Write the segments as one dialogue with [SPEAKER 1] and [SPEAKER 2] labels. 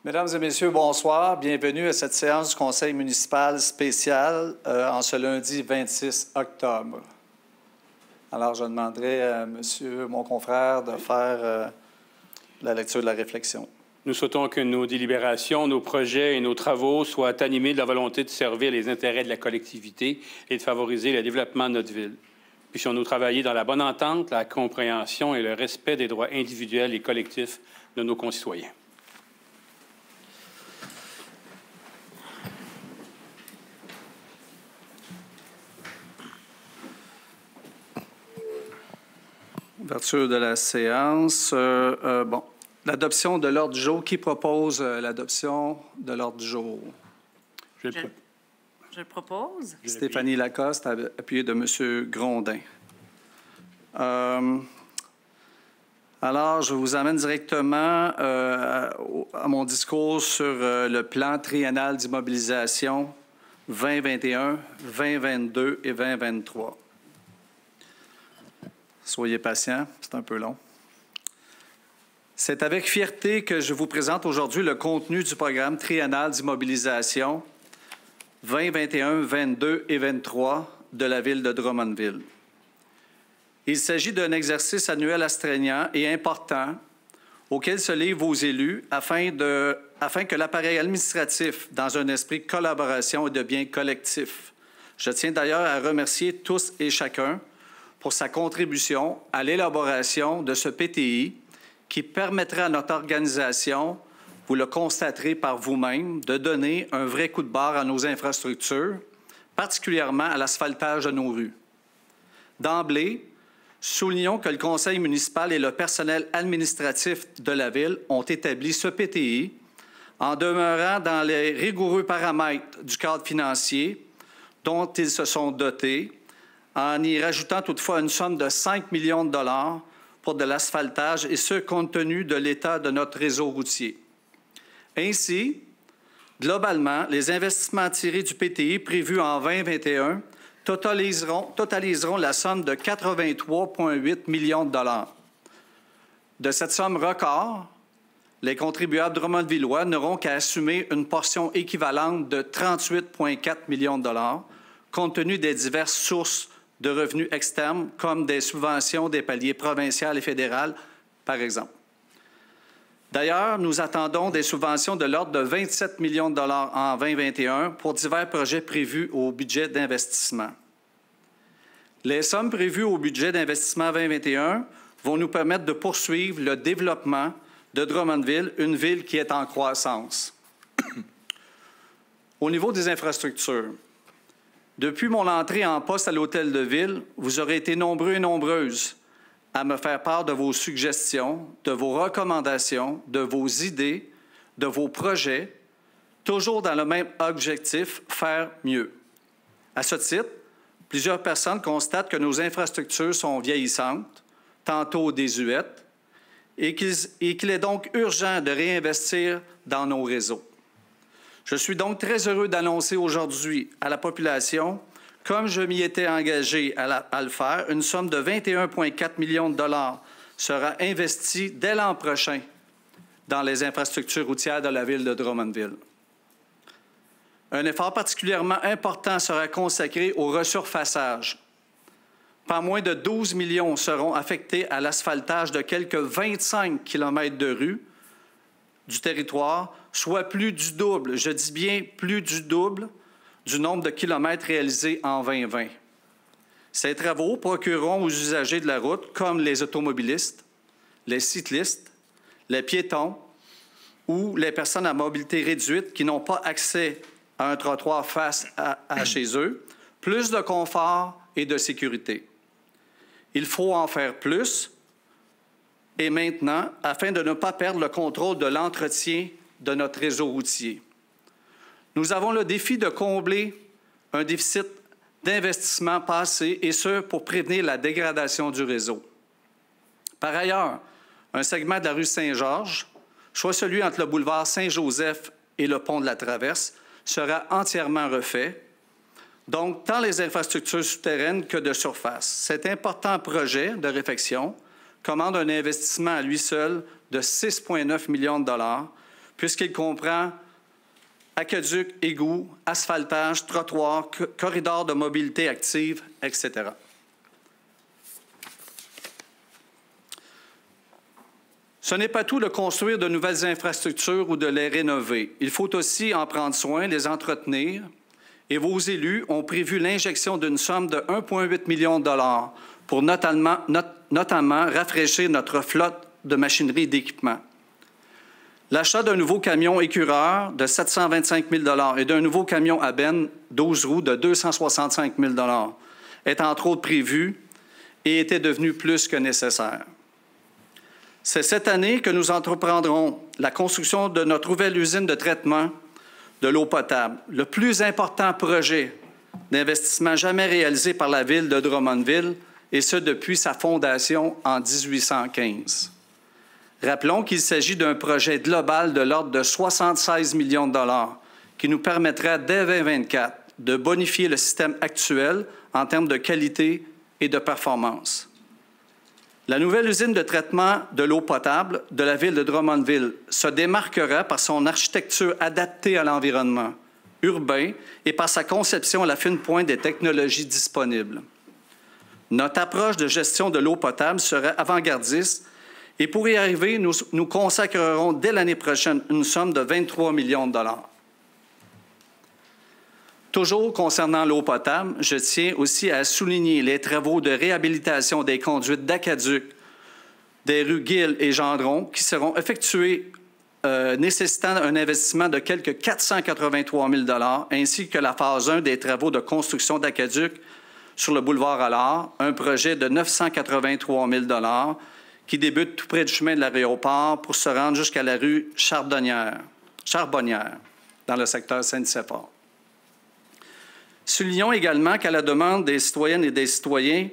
[SPEAKER 1] Mesdames et messieurs, bonsoir. Bienvenue à cette séance du Conseil municipal spécial en ce lundi 26 octobre. Alors, je demanderai à monsieur, mon confrère, de faire la lecture de la réflexion.
[SPEAKER 2] Nous souhaitons que nos délibérations, nos projets et nos travaux soient animés de la volonté de servir les intérêts de la collectivité et de favoriser le développement de notre ville. Puissions-nous travailler dans la bonne entente, la compréhension et le respect des droits individuels et collectifs de nos concitoyens.
[SPEAKER 1] Ouverture de la séance. L'adoption de l'ordre du jour. Qui propose l'adoption de l'ordre du jour?
[SPEAKER 3] Je le propose.
[SPEAKER 1] Stéphanie Lacoste, appuyée de M. Grondin. Alors, je vous amène directement à mon discours sur le plan triennal d'immobilisation 2021, 2022 et 2023. Soyez patients, c'est un peu long. C'est avec fierté que je vous présente aujourd'hui le contenu du programme triennal d'immobilisation 2021, 22 et 23 de la Ville de Drummondville. Il s'agit d'un exercice annuel astreignant et important auquel se livrent vos élus afin que l'appareil administratif, dans un esprit de collaboration et de bien collectif. Je tiens d'ailleurs à remercier tous et chacun pour sa contribution à l'élaboration de ce PTI qui permettra à notre organisation, vous le constaterez par vous-même, de donner un vrai coup de barre à nos infrastructures, particulièrement à l'asphaltage de nos rues. D'emblée, soulignons que le Conseil municipal et le personnel administratif de la Ville ont établi ce PTI en demeurant dans les rigoureux paramètres du cadre financier dont ils se sont dotés, en y rajoutant toutefois une somme de 5 millions de dollars pour de l'asphaltage, et ce, compte tenu de l'état de notre réseau routier. Ainsi, globalement, les investissements tirés du PTI prévus en 2021 totaliseront la somme de 83,8 millions de dollars. De cette somme record, les contribuables drummondvillois n'auront qu'à assumer une portion équivalente de 38,4 millions de dollars, compte tenu des diverses sources de revenus externes, comme des subventions des paliers provincial et fédéral, par exemple. D'ailleurs, nous attendons des subventions de l'ordre de 27 millions de dollars en 2021 pour divers projets prévus au budget d'investissement. Les sommes prévues au budget d'investissement 2021 vont nous permettre de poursuivre le développement de Drummondville, une ville qui est en croissance. Au niveau des infrastructures, depuis mon entrée en poste à l'Hôtel de Ville, vous aurez été nombreux et nombreuses à me faire part de vos suggestions, de vos recommandations, de vos idées, de vos projets, toujours dans le même objectif, faire mieux. À ce titre, plusieurs personnes constatent que nos infrastructures sont vieillissantes, tantôt désuètes, et qu'il est donc urgent de réinvestir dans nos réseaux. Je suis donc très heureux d'annoncer aujourd'hui à la population, comme je m'y étais engagé à le faire, une somme de 21,4 millions de dollars sera investie dès l'an prochain dans les infrastructures routières de la Ville de Drummondville. Un effort particulièrement important sera consacré au resurfaçage. Pas moins de 12 millions seront affectés à l'asphaltage de quelques 25 kilomètres de rues du territoire, soit plus du double, je dis bien plus du double, du nombre de kilomètres réalisés en 2020. Ces travaux procureront aux usagers de la route, comme les automobilistes, les cyclistes, les piétons ou les personnes à mobilité réduite qui n'ont pas accès à un trottoir face à chez eux, plus de confort et de sécurité. Il faut en faire plus et maintenant, afin de ne pas perdre le contrôle de l'entretien de notre réseau routier. Nous avons le défi de combler un déficit d'investissement passé, et ce, pour prévenir la dégradation du réseau. Par ailleurs, un segment de la rue Saint-Georges, soit celui entre le boulevard Saint-Joseph et le pont de la Traverse, sera entièrement refait, donc tant les infrastructures souterraines que de surface. Cet important projet de réfection commande un investissement à lui seul de 6,9 millions de dollars, puisqu'il comprend aqueducs, égouts, asphaltage, trottoirs, corridors de mobilité active, etc. Ce n'est pas tout de construire de nouvelles infrastructures ou de les rénover. Il faut aussi en prendre soin, les entretenir. Et vos élus ont prévu l'injection d'une somme de 1,8 million de dollars pour notamment rafraîchir notre flotte de machinerie et d'équipement. L'achat d'un nouveau camion écureur de 725 000 $ et d'un nouveau camion à benne 12 roues de 265 000 $ est entre autres prévu et était devenu plus que nécessaire. C'est cette année que nous entreprendrons la construction de notre nouvelle usine de traitement de l'eau potable, le plus important projet d'investissement jamais réalisé par la Ville de Drummondville, et ce depuis sa fondation en 1815. Rappelons qu'il s'agit d'un projet global de l'ordre de 76 millions de dollars qui nous permettra dès 2024 de bonifier le système actuel en termes de qualité et de performance. La nouvelle usine de traitement de l'eau potable de la Ville de Drummondville se démarquera par son architecture adaptée à l'environnement urbain et par sa conception à la fine pointe des technologies disponibles. Notre approche de gestion de l'eau potable sera avant-gardiste et pour y arriver, nous consacrerons dès l'année prochaine une somme de 23 millions de dollars. Toujours concernant l'eau potable, je tiens aussi à souligner les travaux de réhabilitation des conduites d'aqueduc des rues Gill et Gendron qui seront effectués nécessitant un investissement de quelque 483 000 $, ainsi que la phase 1 des travaux de construction d'aqueduc sur le boulevard Allard, un projet de 983 000 $ qui débute tout près du chemin de l'aéroport pour se rendre jusqu'à la rue Charbonnière, dans le secteur Saint-Nicéphore. Soulignons également qu'à la demande des citoyennes et des citoyens,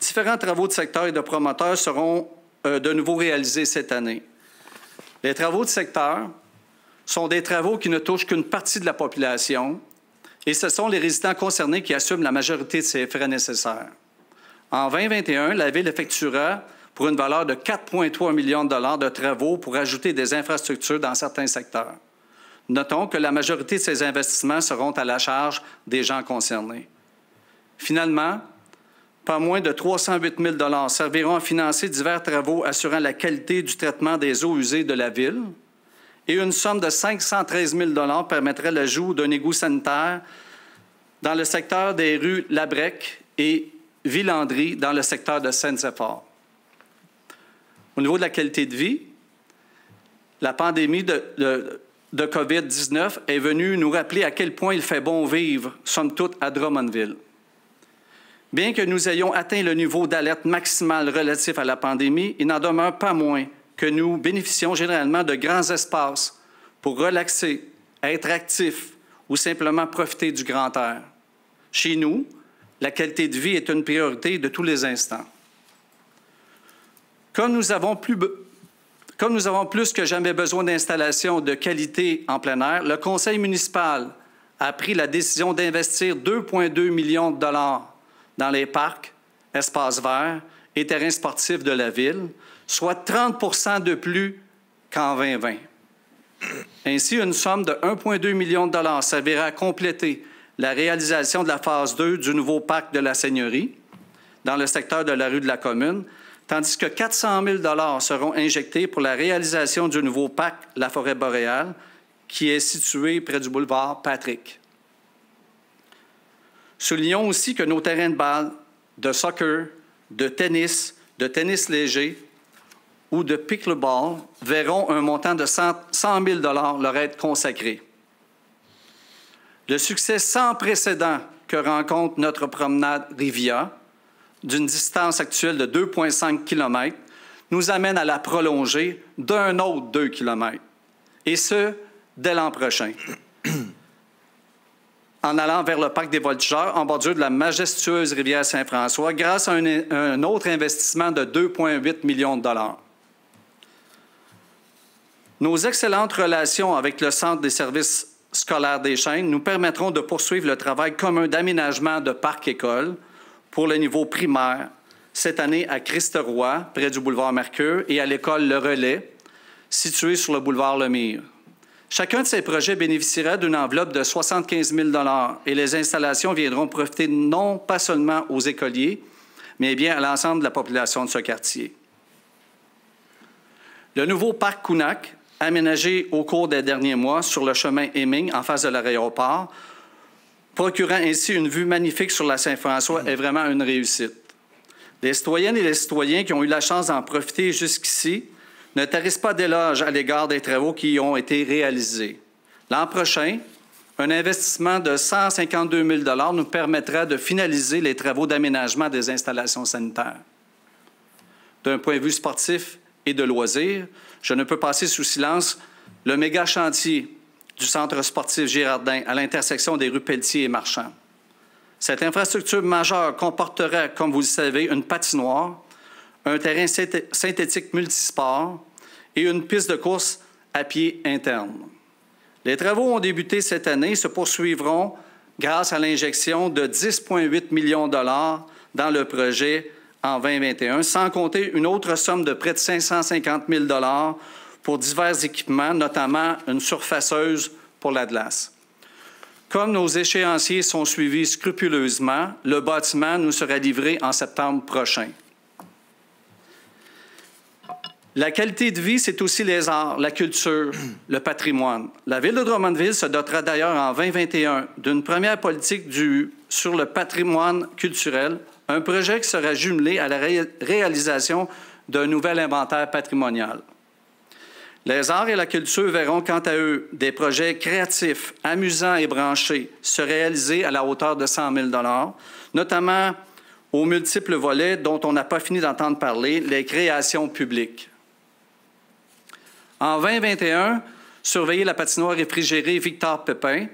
[SPEAKER 1] différents travaux de secteur et de promoteurs seront de nouveau réalisés cette année. Les travaux de secteur sont des travaux qui ne touchent qu'une partie de la population et ce sont les résidents concernés qui assument la majorité de ces frais nécessaires. En 2021, la Ville effectuera pour une valeur de 4,3 millions de dollars de travaux pour ajouter des infrastructures dans certains secteurs. Notons que la majorité de ces investissements seront à la charge des gens concernés. Finalement, pas moins de 308 000 $ serviront à financer divers travaux assurant la qualité du traitement des eaux usées de la Ville et une somme de 513 000 $ permettrait l'ajout d'un égout sanitaire dans le secteur des rues Labrec et Villandry dans le secteur de Saint-Nicéphore. Au niveau de la qualité de vie, la pandémie de COVID-19 est venue nous rappeler à quel point il fait bon vivre, somme toute, à Drummondville. Bien que nous ayons atteint le niveau d'alerte maximale relatif à la pandémie, il n'en demeure pas moins que nous bénéficions généralement de grands espaces pour relaxer, être actifs ou simplement profiter du grand air. Chez nous, la qualité de vie est une priorité de tous les instants. Comme nous avons plus que jamais besoin d'installations de qualité en plein air, le Conseil municipal a pris la décision d'investir 2,2 millions de dollars dans les parcs, espaces verts et terrains sportifs de la Ville, soit 30 % de plus qu'en 2020. Ainsi, une somme de 1,2 million de dollars servira à compléter la réalisation de la phase 2 du nouveau parc de la Seigneurie dans le secteur de la rue de la Commune, tandis que 400 000 $ seront injectés pour la réalisation du nouveau parc La Forêt boréale, qui est situé près du boulevard Patrick. Soulignons aussi que nos terrains de balle, de soccer, de tennis léger ou de pickleball verront un montant de 100 000 $ leur être consacré. Le succès sans précédent que rencontre notre promenade Rivia, d'une distance actuelle de 2,5 km, nous amène à la prolonger d'un autre 2 km, et ce, dès l'an prochain, en allant vers le parc des Voltigeurs, en bordure de la majestueuse rivière Saint-François, grâce à un autre investissement de 2,8 millions de dollars. Nos excellentes relations avec le Centre des services scolaires des Chênes nous permettront de poursuivre le travail commun d'aménagement de parcs-écoles pour le niveau primaire, cette année à Christ-Roi, près du boulevard Mercure, et à l'école Le Relais, située sur le boulevard Lemire. Chacun de ces projets bénéficiera d'une enveloppe de 75 000 et les installations viendront profiter non pas seulement aux écoliers, mais bien à l'ensemble de la population de ce quartier. Le nouveau parc Kunak, aménagé au cours des derniers mois sur le chemin Heming en face de l'aéroport, procurant ainsi une vue magnifique sur la Saint-François, est vraiment une réussite. Les citoyennes et les citoyens qui ont eu la chance d'en profiter jusqu'ici ne tarissent pas d'éloges à l'égard des travaux qui y ont été réalisés. L'an prochain, un investissement de 152 000 nous permettra de finaliser les travaux d'aménagement des installations sanitaires. D'un point de vue sportif et de loisirs, je ne peux passer sous silence le méga chantier du centre sportif Girardin à l'intersection des rues Pelletier et Marchand. Cette infrastructure majeure comportera, comme vous le savez, une patinoire, un terrain synthétique multisport et une piste de course à pied interne. Les travaux ont débuté cette année et se poursuivront grâce à l'injection de 10,8 millions de dollars dans le projet en 2021, sans compter une autre somme de près de 550 000 dollars pour divers équipements, notamment une surfaceuse pour la glace. Comme nos échéanciers sont suivis scrupuleusement, le bâtiment nous sera livré en septembre prochain. La qualité de vie, c'est aussi les arts, la culture, le patrimoine. La Ville de Drummondville se dotera d'ailleurs en 2021 d'une première politique sur le patrimoine culturel, un projet qui sera jumelé à la réalisation d'un nouvel inventaire patrimonial. Les arts et la culture verront quant à eux des projets créatifs, amusants et branchés se réaliser à la hauteur de 100 000 $, notamment aux multiples volets dont on n'a pas fini d'entendre parler, les créations publiques. En 2021, surveiller la patinoire réfrigérée Victor Pépin,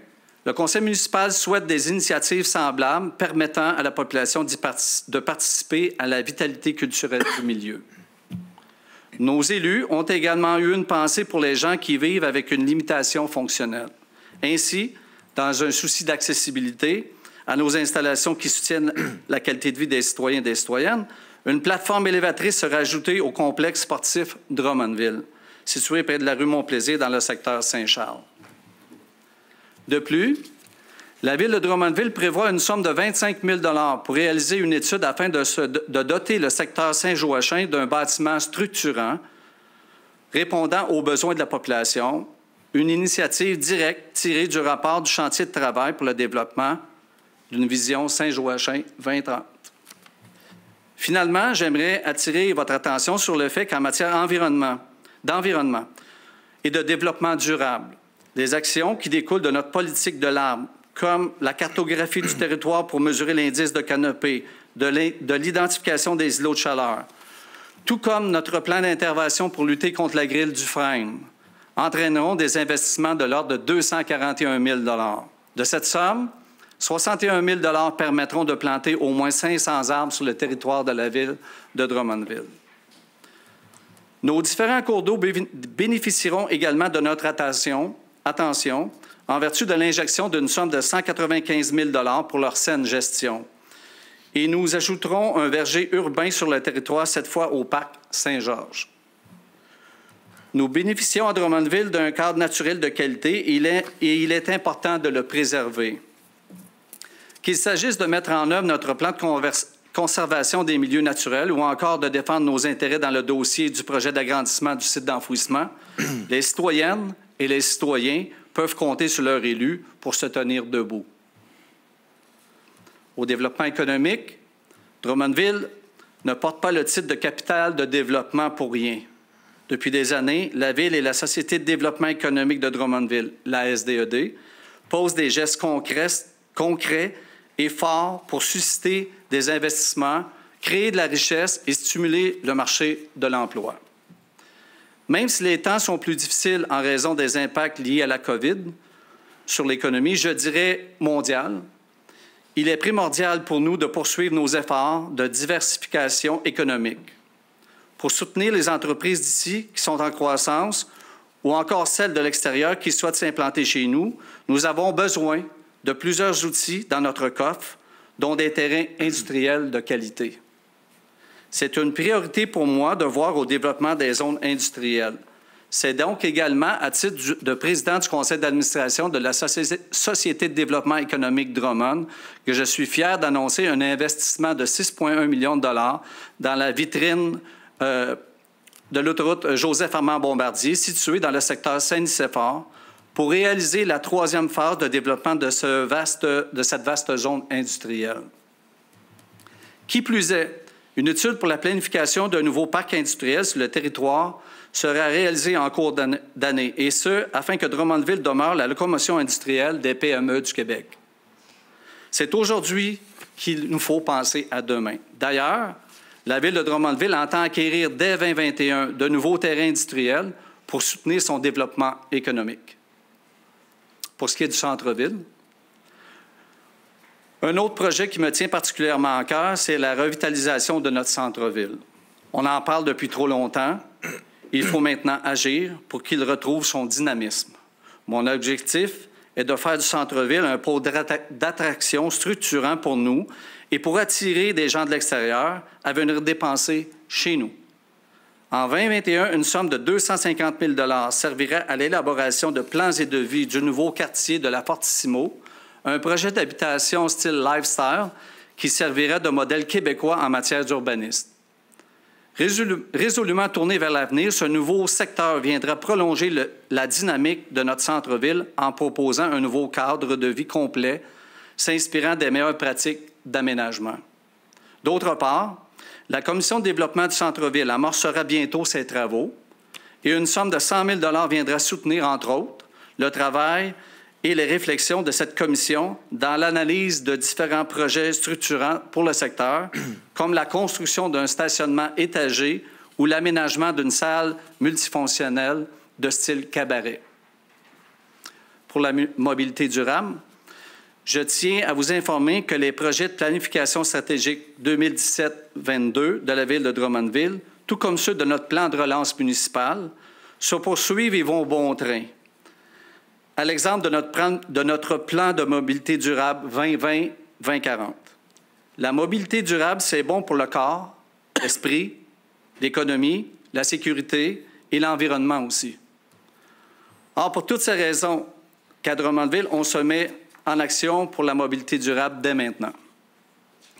[SPEAKER 1] le conseil municipal souhaite des initiatives semblables permettant à la population de participer à la vitalité culturelle du milieu. Nos élus ont également eu une pensée pour les gens qui vivent avec une limitation fonctionnelle. Ainsi, dans un souci d'accessibilité à nos installations qui soutiennent la qualité de vie des citoyens et des citoyennes, une plateforme élévatrice sera ajoutée au complexe sportif Drummondville, situé près de la rue Mont-Plaisir dans le secteur Saint-Charles. De plus, la Ville de Drummondville prévoit une somme de 25 000 $ pour réaliser une étude afin de doter le secteur Saint-Joachim d'un bâtiment structurant répondant aux besoins de la population, une initiative directe tirée du rapport du chantier de travail pour le développement d'une vision Saint-Joachim 2030. Finalement, j'aimerais attirer votre attention sur le fait qu'en matière d'environnement et de développement durable, les actions qui découlent de notre politique de l'arbre, comme la cartographie du territoire pour mesurer l'indice de canopée, de l'identification des îlots de chaleur, tout comme notre plan d'intervention pour lutter contre la grille du frêne, entraîneront des investissements de l'ordre de 241 000 $. De cette somme, 61 000 $ permettront de planter au moins 500 arbres sur le territoire de la Ville de Drummondville. Nos différents cours d'eau bénéficieront également de notre attention en vertu de l'injection d'une somme de 195 000 $ pour leur saine gestion. Et nous ajouterons un verger urbain sur le territoire, cette fois au parc Saint-Georges. Nous bénéficions à Drummondville d'un cadre naturel de qualité et il est important de le préserver. Qu'il s'agisse de mettre en œuvre notre plan de conservation des milieux naturels ou encore de défendre nos intérêts dans le dossier du projet d'agrandissement du site d'enfouissement, les citoyennes et les citoyens peuvent compter sur leurs élus pour se tenir debout. Au développement économique, Drummondville ne porte pas le titre de capitale de développement pour rien. Depuis des années, la Ville et la Société de développement économique de Drummondville, la SDED, posent des gestes concrets et forts pour susciter des investissements, créer de la richesse et stimuler le marché de l'emploi. Même si les temps sont plus difficiles en raison des impacts liés à la COVID sur l'économie, je dirais mondiale, il est primordial pour nous de poursuivre nos efforts de diversification économique pour soutenir les entreprises d'ici qui sont en croissance ou encore celles de l'extérieur qui souhaitent s'implanter chez nous. Nous avons besoin de plusieurs outils dans notre coffre, dont des terrains industriels de qualité. C'est une priorité pour moi de voir au développement des zones industrielles. C'est donc également à titre de président du conseil d'administration de la Société de développement économique Drummond que je suis fier d'annoncer un investissement de 6,1 millions de dollars dans la vitrine de l'autoroute Joseph-Armand-Bombardier, située dans le secteur Saint-Nicéphore, pour réaliser la troisième phase de développement de cette vaste zone industrielle. Qui plus est, une étude pour la planification d'un nouveau parc industriel sur le territoire sera réalisée en cours d'année, et ce, afin que Drummondville demeure la locomotion industrielle des PME du Québec. C'est aujourd'hui qu'il nous faut penser à demain. D'ailleurs, la Ville de Drummondville entend acquérir dès 2021 de nouveaux terrains industriels pour soutenir son développement économique. Pour ce qui est du centre-ville, un autre projet qui me tient particulièrement à cœur, c'est la revitalisation de notre centre-ville. On en parle depuis trop longtemps. Il faut maintenant agir pour qu'il retrouve son dynamisme. Mon objectif est de faire du centre-ville un pôle d'attraction structurant pour nous et pour attirer des gens de l'extérieur à venir dépenser chez nous. En 2021, une somme de 250 000 $ servira à l'élaboration de plans et devis du nouveau quartier de la Fortissimo, un projet d'habitation style lifestyle qui servira de modèle québécois en matière d'urbanisme. Résolument tourné vers l'avenir, ce nouveau secteur viendra prolonger la dynamique de notre centre-ville en proposant un nouveau cadre de vie complet, s'inspirant des meilleures pratiques d'aménagement. D'autre part, la Commission de développement du centre-ville amorcera bientôt ses travaux et une somme de 100 000 $ viendra soutenir, entre autres, le travail et les réflexions de cette commission dans l'analyse de différents projets structurants pour le secteur, comme la construction d'un stationnement étagé ou l'aménagement d'une salle multifonctionnelle de style cabaret. Pour la mobilité durable, je tiens à vous informer que les projets de planification stratégique 2017-22 de la Ville de Drummondville, tout comme ceux de notre plan de relance municipal, se poursuivent et vont bon train. À l'exemple de notre plan de mobilité durable 2020-2040. La mobilité durable, c'est bon pour le corps, l'esprit, l'économie, la sécurité et l'environnement aussi. Or, pour toutes ces raisons, qu'à Drummondville, on se met en action pour la mobilité durable dès maintenant.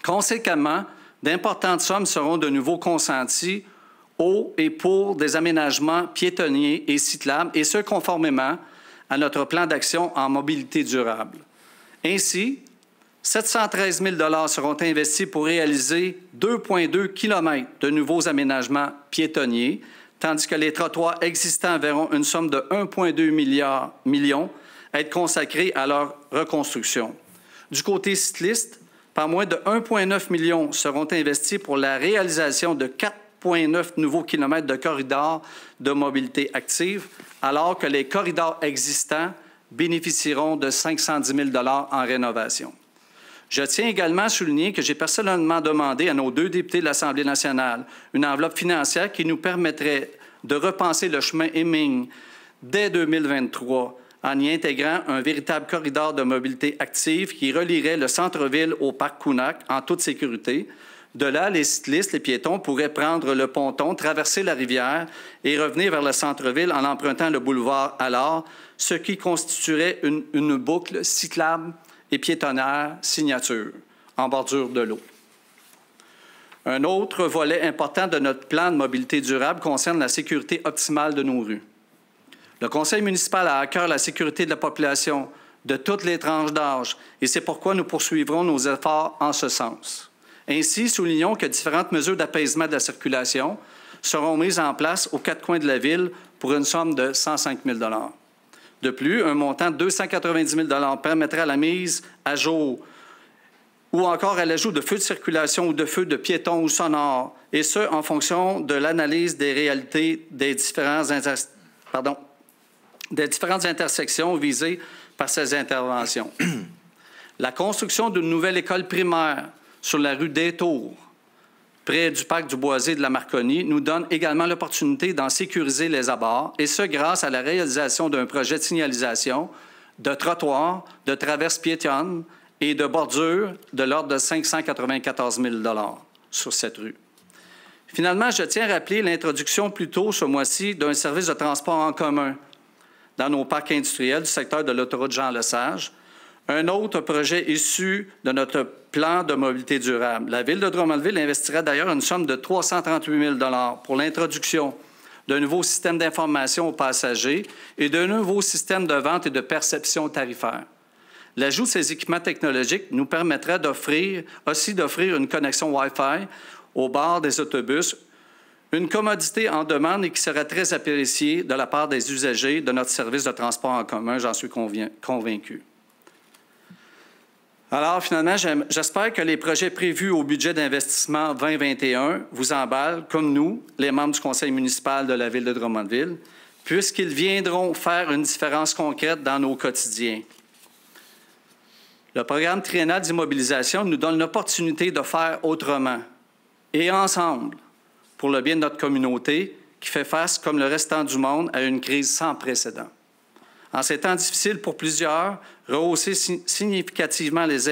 [SPEAKER 1] Conséquemment, d'importantes sommes seront de nouveau consenties au et pour des aménagements piétonniers et cyclables, et ce, conformément à notre plan d'action en mobilité durable. Ainsi, 713 000 $ seront investis pour réaliser 2,2 km de nouveaux aménagements piétonniers, tandis que les trottoirs existants verront une somme de 1,2 million être consacrée à leur reconstruction. Du côté cycliste, pas moins de 1,9 million seront investis pour la réalisation de 4,9 nouveaux kilomètres de corridors de mobilité active, alors que les corridors existants bénéficieront de 510 000 $ en rénovation. Je tiens également à souligner que j'ai personnellement demandé à nos 2 députés de l'Assemblée nationale une enveloppe financière qui nous permettrait de repenser le chemin Hemming dès 2023 en y intégrant un véritable corridor de mobilité active qui relierait le centre-ville au parc Kunak en toute sécurité. De là, les cyclistes, les piétons pourraient prendre le ponton, traverser la rivière et revenir vers le centre-ville en empruntant le boulevard Allard, ce qui constituerait une boucle cyclable et piétonnière signature en bordure de l'eau. Un autre volet important de notre plan de mobilité durable concerne la sécurité optimale de nos rues. Le Conseil municipal a à cœur la sécurité de la population de toutes les tranches d'âge et c'est pourquoi nous poursuivrons nos efforts en ce sens. Ainsi, soulignons que différentes mesures d'apaisement de la circulation seront mises en place aux 4 coins de la ville pour une somme de 105 000 $. De plus, un montant de 290 000 $ permettra la mise à jour ou encore à l'ajout de feux de circulation ou de feux de piétons ou sonores, et ce, en fonction de l'analyse des réalités des différentes intersections visées par ces interventions. La construction d'une nouvelle école primaire sur la rue des Tours, près du parc du Boisé de la Marconi, nous donne également l'opportunité d'en sécuriser les abords, et ce, grâce à la réalisation d'un projet de signalisation, de trottoirs, de traverses piétonnes et de bordures de l'ordre de 594 000 $ sur cette rue. Finalement, je tiens à rappeler l'introduction plus tôt ce mois-ci d'un service de transport en commun dans nos parcs industriels du secteur de l'autoroute Jean-Lesage, un autre projet issu de notre plan de mobilité durable. La Ville de Drummondville investira d'ailleurs une somme de 338 000 $ pour l'introduction d'un nouveau système d'information aux passagers et d'un nouveau système de vente et de perception tarifaire. L'ajout de ces équipements technologiques nous permettra d'offrir une connexion Wi-Fi au bord des autobus, une commodité en demande et qui sera très appréciée de la part des usagers de notre service de transport en commun, j'en suis convaincu. Alors, finalement, j'espère que les projets prévus au budget d'investissement 2021 vous emballent, comme nous, les membres du conseil municipal de la Ville de Drummondville, puisqu'ils viendront faire une différence concrète dans nos quotidiens. Le programme triennal d'immobilisation nous donne l'opportunité de faire autrement et ensemble pour le bien de notre communauté qui fait face, comme le restant du monde, à une crise sans précédent. En ces temps difficiles pour plusieurs, rehausser significativement les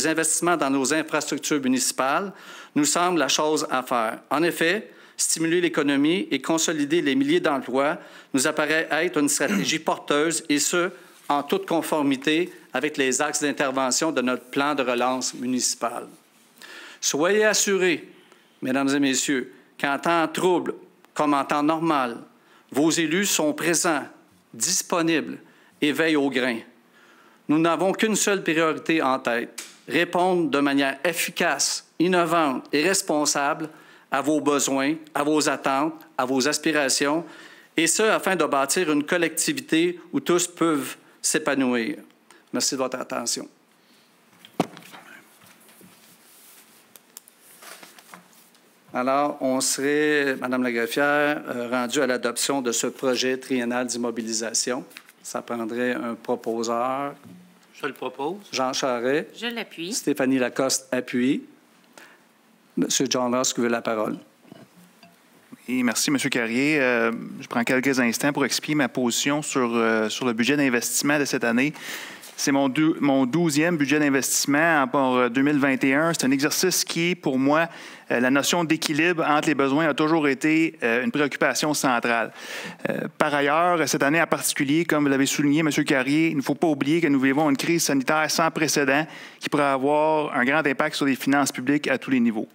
[SPEAKER 1] investissements dans nos infrastructures municipales nous semble la chose à faire. En effet, stimuler l'économie et consolider les milliers d'emplois nous apparaît être une stratégie porteuse, et ce, en toute conformité avec les axes d'intervention de notre plan de relance municipal. Soyez assurés, Mesdames et Messieurs, qu'en temps trouble comme en temps normal, vos élus sont présents, disponibles et veillent au grain. Nous n'avons qu'une seule priorité en tête, répondre de manière efficace, innovante et responsable à vos besoins, à vos attentes, à vos aspirations, et ce, afin de bâtir une collectivité où tous peuvent s'épanouir. Merci de votre attention. Alors, on serait, Madame la greffière, rendu à l'adoption de ce projet triennal d'immobilisation. Ça prendrait un proposeur.
[SPEAKER 2] Je le propose.
[SPEAKER 1] Jean Charest.
[SPEAKER 3] Je l'appuie.
[SPEAKER 1] Stéphanie Lacoste appuie. Monsieur John Ross qui veut la parole.
[SPEAKER 4] Et merci, M. Carrier. Je prends quelques instants pour expliquer ma position sur le budget d'investissement de cette année. C'est mon 12e budget d'investissement pour 2021. C'est un exercice qui, pour moi, la notion d'équilibre entre les besoins a toujours été une préoccupation centrale. Par ailleurs, cette année en particulier, comme vous l'avez souligné, M. Carrier, il ne faut pas oublier que nous vivons une crise sanitaire sans précédent qui pourrait avoir un grand impact sur les finances publiques à tous les niveaux.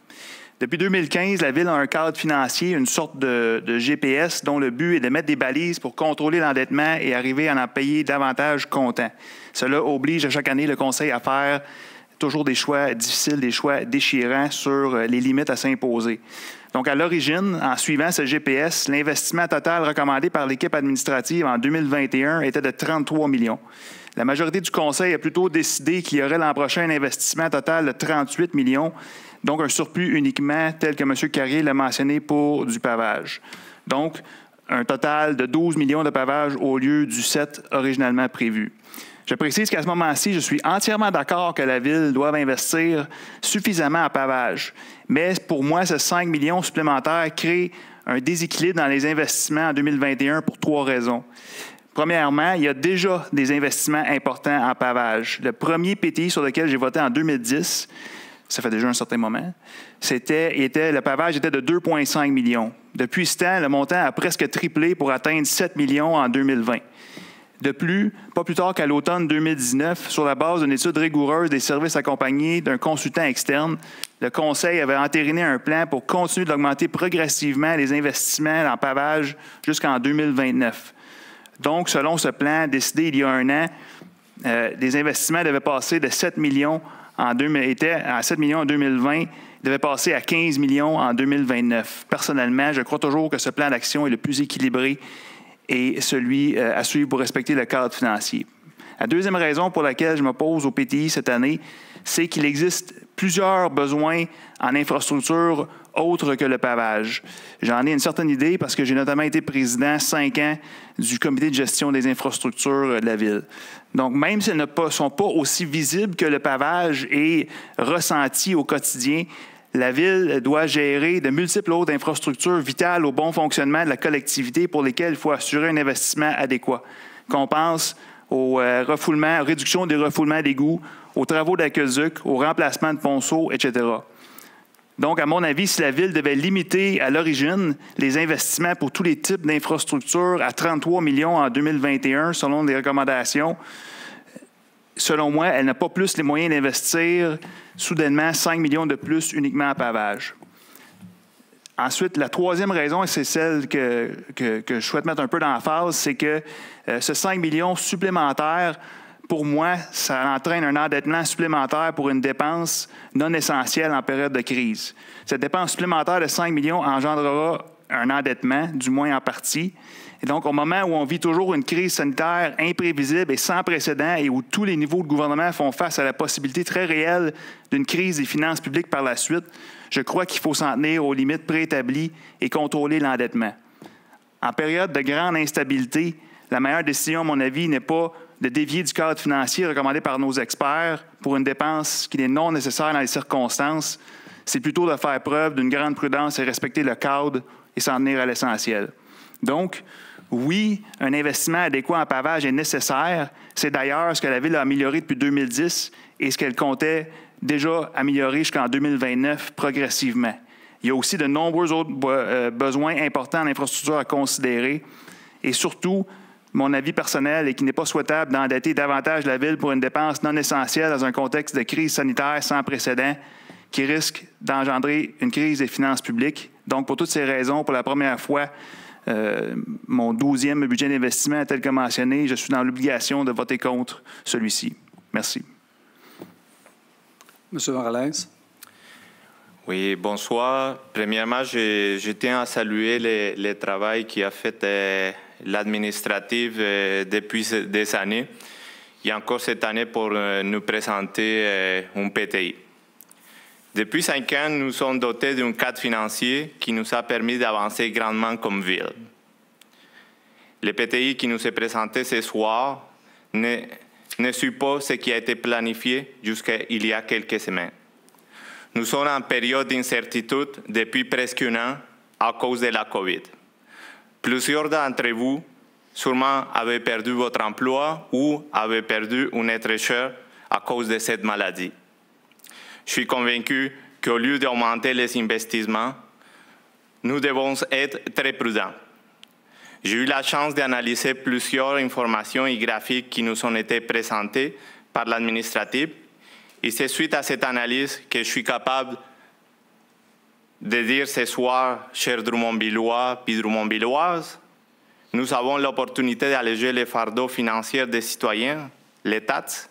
[SPEAKER 4] Depuis 2015, la Ville a un cadre financier, une sorte de GPS dont le but est de mettre des balises pour contrôler l'endettement et arriver à en payer davantage comptant. Cela oblige à chaque année le Conseil à faire toujours des choix difficiles, des choix déchirants sur les limites à s'imposer. Donc, à l'origine, en suivant ce GPS, l'investissement total recommandé par l'équipe administrative en 2021 était de 33 millions. La majorité du Conseil a plutôt décidé qu'il y aurait l'an prochain un investissement total de 38 millions, donc un surplus uniquement tel que M. Carrier l'a mentionné pour du pavage. Donc, un total de 12 millions de pavage au lieu du 7 originalement prévu. Je précise qu'à ce moment-ci, je suis entièrement d'accord que la Ville doive investir suffisamment en pavage. Mais pour moi, ce 5 millions supplémentaires crée un déséquilibre dans les investissements en 2021 pour 3 raisons. Premièrement, il y a déjà des investissements importants en pavage. Le premier PTI sur lequel j'ai voté en 2010, ça fait déjà un certain moment, le pavage était de 2,5 millions. Depuis ce temps, le montant a presque triplé pour atteindre 7 millions en 2020. De plus, pas plus tard qu'à l'automne 2019, sur la base d'une étude rigoureuse des services accompagnés d'un consultant externe, le Conseil avait entériné un plan pour continuer d'augmenter progressivement les investissements en pavage jusqu'en 2029. Donc, selon ce plan décidé il y a un an, les investissements devaient passer de 7 millions étaient à 7 millions en 2020, devaient passer à 15 millions en 2029. Personnellement, je crois toujours que ce plan d'action est le plus équilibré et celui à suivre pour respecter le cadre financier. La deuxième raison pour laquelle je m'oppose au PTI cette année, c'est qu'il existe plusieurs besoins en infrastructure autres que le pavage. J'en ai une certaine idée parce que j'ai notamment été président 5 ans du comité de gestion des infrastructures de la Ville. Donc, même si elles ne sont pas aussi visibles que le pavage et ressentis au quotidien, la Ville doit gérer de multiples autres infrastructures vitales au bon fonctionnement de la collectivité pour lesquelles il faut assurer un investissement adéquat. Qu'on pense aux réduction des refoulements d'égouts, aux travaux d'aqueduc, au remplacement de ponceaux, etc. Donc, à mon avis, si la Ville devait limiter à l'origine les investissements pour tous les types d'infrastructures à 33 millions en 2021, selon les recommandations, selon moi, elle n'a pas plus les moyens d'investir soudainement 5 millions de plus uniquement en pavage. Ensuite, la troisième raison, et c'est celle que je souhaite mettre un peu dans la phase, c'est que ce 5 millions supplémentaires, pour moi, ça entraîne un endettement supplémentaire pour une dépense non essentielle en période de crise. Cette dépense supplémentaire de 5 millions engendrera un endettement, du moins en partie. Et donc, au moment où on vit toujours une crise sanitaire imprévisible et sans précédent et où tous les niveaux de gouvernement font face à la possibilité très réelle d'une crise des finances publiques par la suite, je crois qu'il faut s'en tenir aux limites préétablies et contrôler l'endettement. En période de grande instabilité, la meilleure décision, à mon avis, n'est pas de dévier du cadre financier recommandé par nos experts pour une dépense qui n'est non nécessaire dans les circonstances. C'est plutôt de faire preuve d'une grande prudence et respecter le cadre et s'en tenir à l'essentiel. Donc, oui, un investissement adéquat en pavage est nécessaire. C'est d'ailleurs ce que la Ville a amélioré depuis 2010 et ce qu'elle comptait déjà améliorer jusqu'en 2029 progressivement. Il y a aussi de nombreux autres besoins importants en infrastructure à considérer et surtout, mon avis personnel est qu'il n'est pas souhaitable d'endetter davantage la Ville pour une dépense non essentielle dans un contexte de crise sanitaire sans précédent qui risque d'engendrer une crise des finances publiques. Donc, pour toutes ces raisons, pour la première fois, mon 12e budget d'investissement tel que mentionné, je suis dans l'obligation de voter contre celui-ci. Merci.
[SPEAKER 1] Monsieur Morales.
[SPEAKER 5] Oui, bonsoir. Premièrement, je tiens à saluer le travail qui a fait l'administratif depuis des années et encore cette année pour nous présenter un PTI. Depuis 5 ans, nous sommes dotés d'un cadre financier qui nous a permis d'avancer grandement comme ville. Le PTI qui nous est présenté ce soir ne suit pas ce qui a été planifié jusqu'il y a quelques semaines. Nous sommes en période d'incertitude depuis presque un an à cause de la COVID. Plusieurs d'entre vous sûrement avaient perdu votre emploi ou avaient perdu un être cher à cause de cette maladie. Je suis convaincu qu'au lieu d'augmenter les investissements, nous devons être très prudents. J'ai eu la chance d'analyser plusieurs informations et graphiques qui nous ont été présentées par l'administratif et c'est suite à cette analyse que je suis capable de dire ce soir, chers Drummondvillois puis Drummondvilloises, nous avons l'opportunité d'alléger les fardeaux financiers des citoyens, les taxes,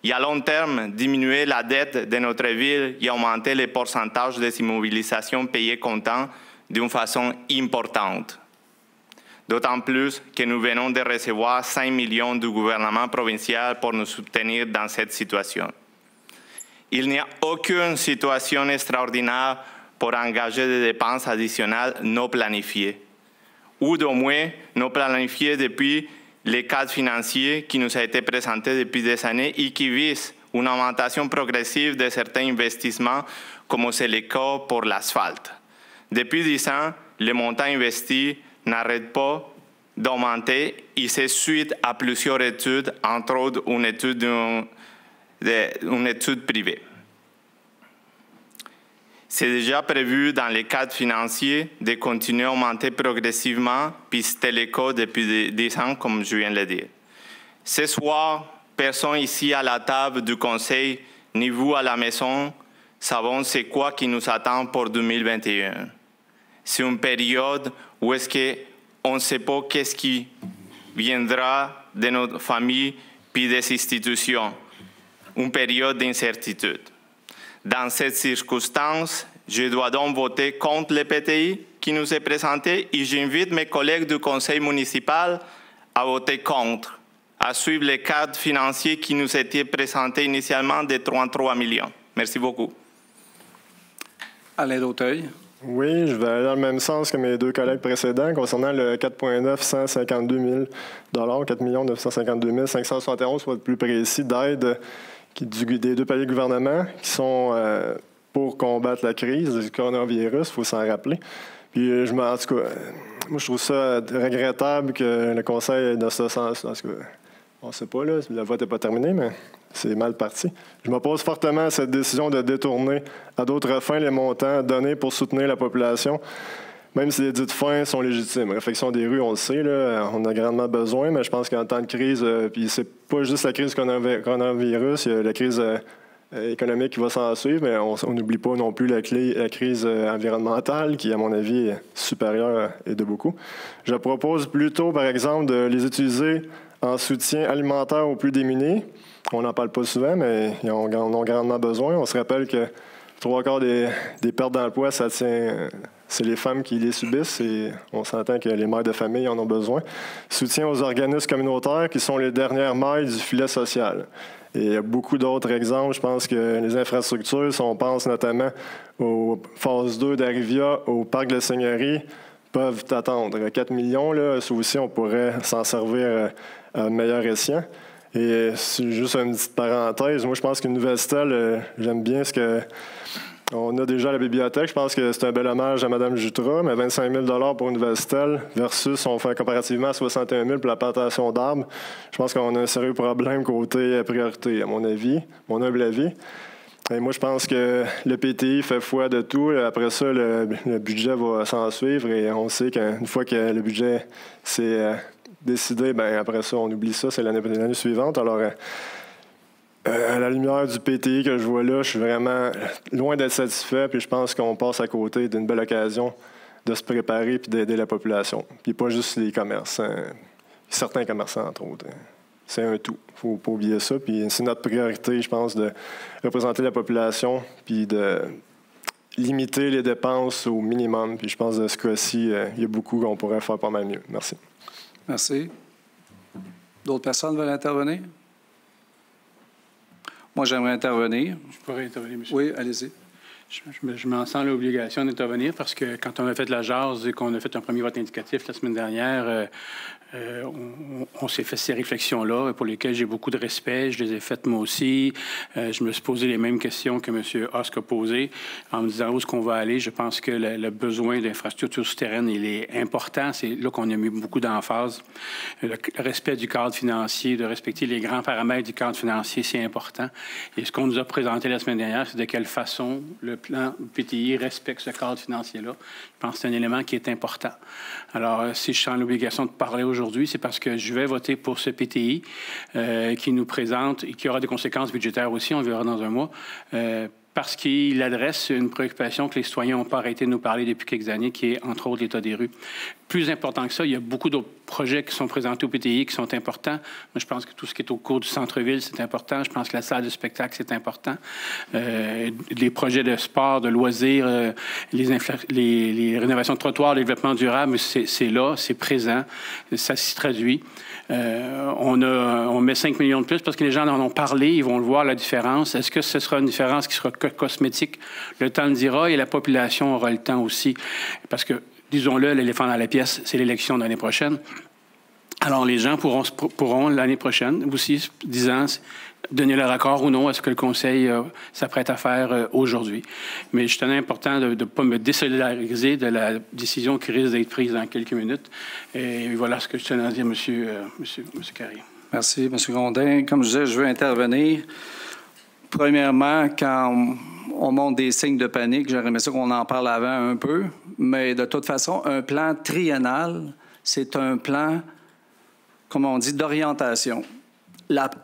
[SPEAKER 5] et à long terme, diminuer la dette de notre ville et augmenter les pourcentages des immobilisations payées comptant d'une façon importante. D'autant plus que nous venons de recevoir 5 millions du gouvernement provincial pour nous soutenir dans cette situation. Il n'y a aucune situation extraordinaire pour engager des dépenses additionnelles non planifiées, ou au moins non planifiées depuis le cadre financier qui nous a été présenté depuis des années et qui vise une augmentation progressive de certains investissements, comme c'est le cas pour l'asphalte. Depuis 10 ans, le montant investi n'arrête pas d'augmenter et c'est suite à plusieurs études, entre autres une étude privée. C'est déjà prévu dans les cadres financiers de continuer à augmenter progressivement, puis c'était le cas depuis 10 ans, comme je viens de le dire. Ce soir, personne ici à la table du Conseil, ni vous à la maison, savons c'est quoi qui nous attend pour 2021. C'est une période où est-ce qu'on ne sait pas qu'est-ce qui viendra de notre famille puis des institutions. Une période d'incertitude. Dans cette circonstance, je dois donc voter contre le PTI qui nous est présenté et j'invite mes collègues du conseil municipal à voter contre, à suivre le cadre financier qui nous était présenté initialement de 33 millions. Merci beaucoup.
[SPEAKER 1] Alain Dautheil.
[SPEAKER 6] Oui, je vais aller dans le même sens que mes deux collègues précédents concernant le 4,952 000 4 952 571, soit plus précis, d'aide des deux paliers de gouvernement qui sont pour combattre la crise du coronavirus, il faut s'en rappeler. Puis, en tout cas, moi, je trouve ça regrettable que le Conseil ait dans ce sens. En tout cas, on ne sait pas, là, le vote n'est pas terminé, mais c'est mal parti. Je m'oppose fortement à cette décision de détourner à d'autres fins les montants donnés pour soutenir la population, même si les dites fins sont légitimes. Réfection des rues, on le sait, là, on a grandement besoin, mais je pense qu'en temps de crise, puis c'est pas juste la crise coronavirus, il y a la crise économique qui va s'en suivre, mais on n'oublie pas non plus la crise environnementale qui, à mon avis, est supérieure et de beaucoup. Je propose plutôt, par exemple, de les utiliser en soutien alimentaire aux plus démunis. On n'en parle pas souvent, mais ils en ont grandement besoin. On se rappelle que 3/4 des pertes d'emploi, c'est les femmes qui les subissent et on s'entend que les mères de famille en ont besoin. Soutien aux organismes communautaires qui sont les dernières mailles du filet social. Et il y a beaucoup d'autres exemples. Je pense que les infrastructures, si on pense notamment aux phases 2 d'Arrivia, au parc de la Seigneurie, peuvent attendre. 4 millions, là, ça aussi, on pourrait s'en servir à meilleur escient. Et c'est juste une petite parenthèse. Moi, je pense qu'une nouvelle stèle, j'aime bien ce que... On a déjà à la bibliothèque. Je pense que c'est un bel hommage à Mme Jutra, mais 25 000 pour une nouvelle stèle versus, on fait comparativement à 61 000 pour la plantation d'arbres. Je pense qu'on a un sérieux problème côté priorité, à mon avis, mon humble avis. Et moi, je pense que le PTI fait foi de tout. Après ça, le budget va s'en suivre et on sait qu'une fois que le budget s'est décidé, bien après ça, on oublie ça, c'est l'année suivante. Alors, à la lumière du PTI que je vois là, je suis vraiment loin d'être satisfait, puis je pense qu'on passe à côté d'une belle occasion de se préparer puis d'aider la population. Puis pas juste les commerçants, certains commerçants, entre autres. C'est un tout. Il ne faut pas oublier ça. Puis c'est notre priorité, je pense, de représenter la population puis de limiter les dépenses au minimum. Puis je pense que ce cas-ci, il y a beaucoup qu'on pourrait faire pas mal mieux. Merci.
[SPEAKER 1] Merci. D'autres personnes veulent intervenir? Moi, j'aimerais intervenir.
[SPEAKER 2] Je pourrais intervenir, monsieur.
[SPEAKER 1] Oui, allez-y.
[SPEAKER 2] Je m'en sens l'obligation d'intervenir parce que quand on a fait la jase et qu'on a fait un premier vote indicatif la semaine dernière, on s'est fait ces réflexions-là pour lesquelles j'ai beaucoup de respect. Je les ai faites moi aussi. Je me suis posé les mêmes questions que M. Husk a posées en me disant où est-ce qu'on va aller. Je pense que le besoin d'infrastructures souterraines, il est important. C'est là qu'on a mis beaucoup d'emphase. Le respect du cadre financier, de respecter les grands paramètres du cadre financier, c'est important. Et ce qu'on nous a présenté la semaine dernière, c'est de quelle façon le plan PTI respecte ce cadre financier-là. Je pense que c'est un élément qui est important. Alors, si je sens l'obligation de parler aujourd'hui, c'est parce que je vais voter pour ce PTI qui nous présente et qui aura des conséquences budgétaires aussi, on verra dans un mois, parce qu'il adresse une préoccupation que les citoyens n'ont pas arrêté de nous parler depuis quelques années, qui est, entre autres, l'état des rues. Plus important que ça, il y a beaucoup d'autres projets qui sont présentés au PTI qui sont importants. Moi, je pense que tout ce qui est au cours du centre-ville, c'est important. Je pense que la salle de spectacle, c'est important. Les projets de sport, de loisirs, les rénovations de trottoirs, le développement durable, c'est là, c'est présent, ça s'y traduit. On met 5 millions de plus parce que les gens en ont parlé, ils vont le voir, la différence. Est-ce que ce sera une différence qui sera cosmétique? Le temps le dira et la population aura le temps aussi. Parce que, disons-le, l'éléphant dans la pièce, c'est l'élection de l'année prochaine. Alors, les gens pourront l'année prochaine, aussi, disant, donner leur accord ou non à ce que le Conseil s'apprête à faire aujourd'hui. Mais je tenais important de ne pas me désolidariser de la décision qui risque d'être prise dans quelques minutes. Et voilà ce que je tenais à dire, Monsieur Carrier.
[SPEAKER 1] Merci, M. Grondin. Comme je disais, je veux intervenir. Premièrement, quand on montre des signes de panique, j'aurais aimé ça qu'on en parle avant un peu, mais de toute façon, un plan triennal, c'est un plan, comme on dit, d'orientation.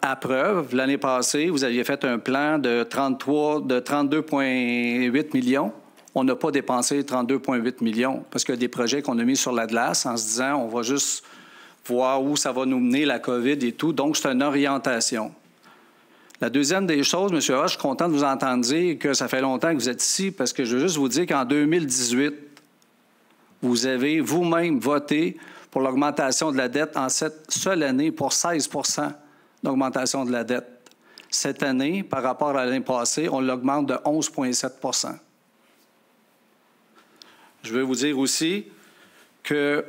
[SPEAKER 1] À preuve, l'année passée, vous aviez fait un plan de 32,8 millions. On n'a pas dépensé 32,8 millions parce qu'il y a des projets qu'on a mis sur la glace en se disant on va juste voir où ça va nous mener, la COVID et tout. Donc, c'est une orientation. La deuxième des choses, M. Husk, je suis content de vous entendre dire que ça fait longtemps que vous êtes ici parce que je veux juste vous dire qu'en 2018, vous avez vous-même voté pour l'augmentation de la dette en cette seule année pour 16 d'augmentation de la dette. Cette année, par rapport à l'année passée, on l'augmente de 11,7 %. Je veux vous dire aussi que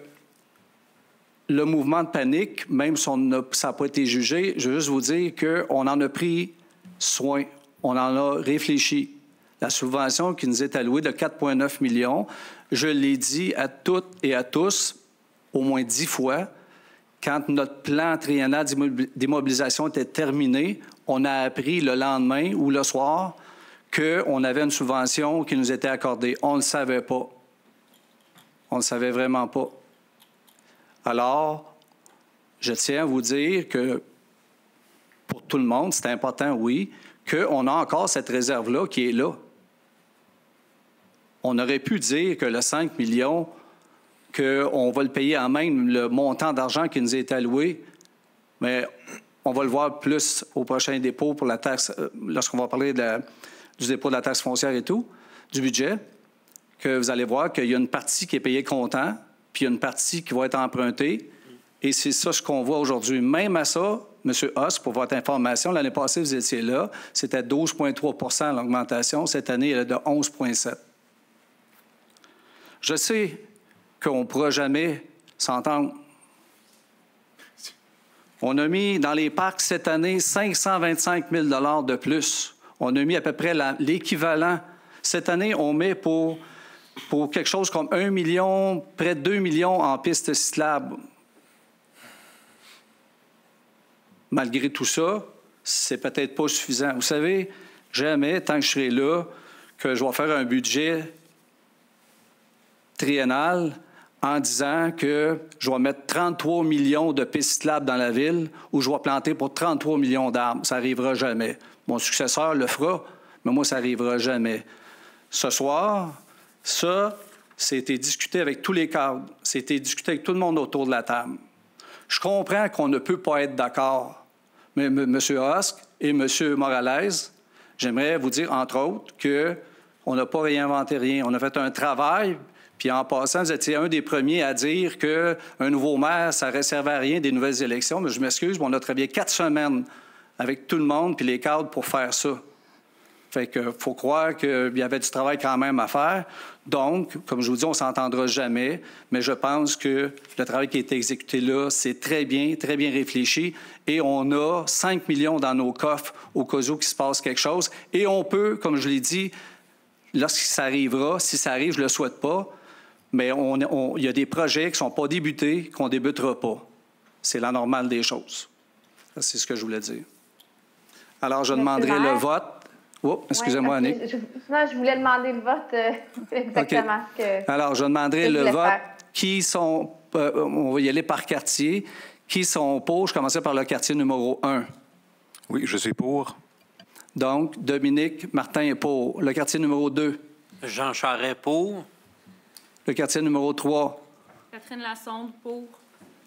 [SPEAKER 1] le mouvement de panique, même si ça n'a pas été jugé, je veux juste vous dire qu'on en a pris soin, on en a réfléchi. La subvention qui nous est allouée de 4,9 millions, je l'ai dit à toutes et à tous, au moins 10 fois, quand notre plan triennal d'immobilisation était terminé, on a appris le lendemain ou le soir qu'on avait une subvention qui nous était accordée. On ne le savait pas. On ne le savait vraiment pas. Alors, je tiens à vous dire que pour tout le monde, c'est important, oui, qu'on a encore cette réserve-là qui est là. On aurait pu dire que le 5 millions, qu'on va le payer en même le montant d'argent qui nous est alloué, mais on va le voir plus au prochain dépôt pour la taxe, lorsqu'on va parler du dépôt de la taxe foncière et tout, du budget, que vous allez voir qu'il y a une partie qui est payée comptant, puis il y a une partie qui va être empruntée, et c'est ça ce qu'on voit aujourd'hui. Même à ça, M. Huss, pour votre information, l'année passée, vous étiez là, c'était 12,3 l'augmentation. Cette année, elle est de 11,7 Je sais qu'on ne pourra jamais s'entendre. On a mis dans les parcs cette année 525 000 $ de plus. On a mis à peu près l'équivalent. Cette année, on met pour quelque chose comme 1 million, près de 2 millions en pistes cyclables. Malgré tout ça, c'est peut-être pas suffisant. Vous savez, jamais, tant que je serai là, que je vais faire un budget triennal en disant que je vais mettre 33 millions de pistes cyclables dans la ville ou je vais planter pour 33 millions d'arbres. Ça n'arrivera jamais. Mon successeur le fera, mais moi, ça n'arrivera jamais. Ce soir, ça, c'était discuté avec tous les cadres. C'était discuté avec tout le monde autour de la table. Je comprends qu'on ne peut pas être d'accord. Mais M. Husk et M. Morales, j'aimerais vous dire, entre autres, qu'on n'a pas réinventé rien. On a fait un travail, puis en passant, vous étiez un des premiers à dire qu'un nouveau maire, ça ne servait à rien des nouvelles élections. Mais je m'excuse, mais on a travaillé 4 semaines avec tout le monde puis les cadres pour faire ça. Fait qu'il faut croire qu'il y avait du travail quand même à faire. Donc, comme je vous dis, on ne s'entendra jamais, mais je pense que le travail qui a été exécuté là, c'est très bien réfléchi. Et on a 5 millions dans nos coffres au cas où il se passe quelque chose. Et on peut, comme je l'ai dit, lorsque ça arrivera, si ça arrive, je ne le souhaite pas, mais il y a des projets qui ne sont pas débutés, qu'on ne débutera pas. C'est la normale des choses. C'est ce que je voulais dire. Alors, je demanderai le vote. Oh, excusez-moi, Annick.
[SPEAKER 7] Je voulais demander le vote exactement.
[SPEAKER 1] Okay. Alors, je demanderai le vote. Qui sont... on va y aller par quartier. Qui sont pour? Je commençais par le quartier numéro 1.
[SPEAKER 8] Oui, je suis pour.
[SPEAKER 1] Donc, Dominique Martin est pour. Le quartier numéro 2.
[SPEAKER 9] Jean Charest pour.
[SPEAKER 1] Le quartier numéro 3.
[SPEAKER 3] Catherine Lassonde pour.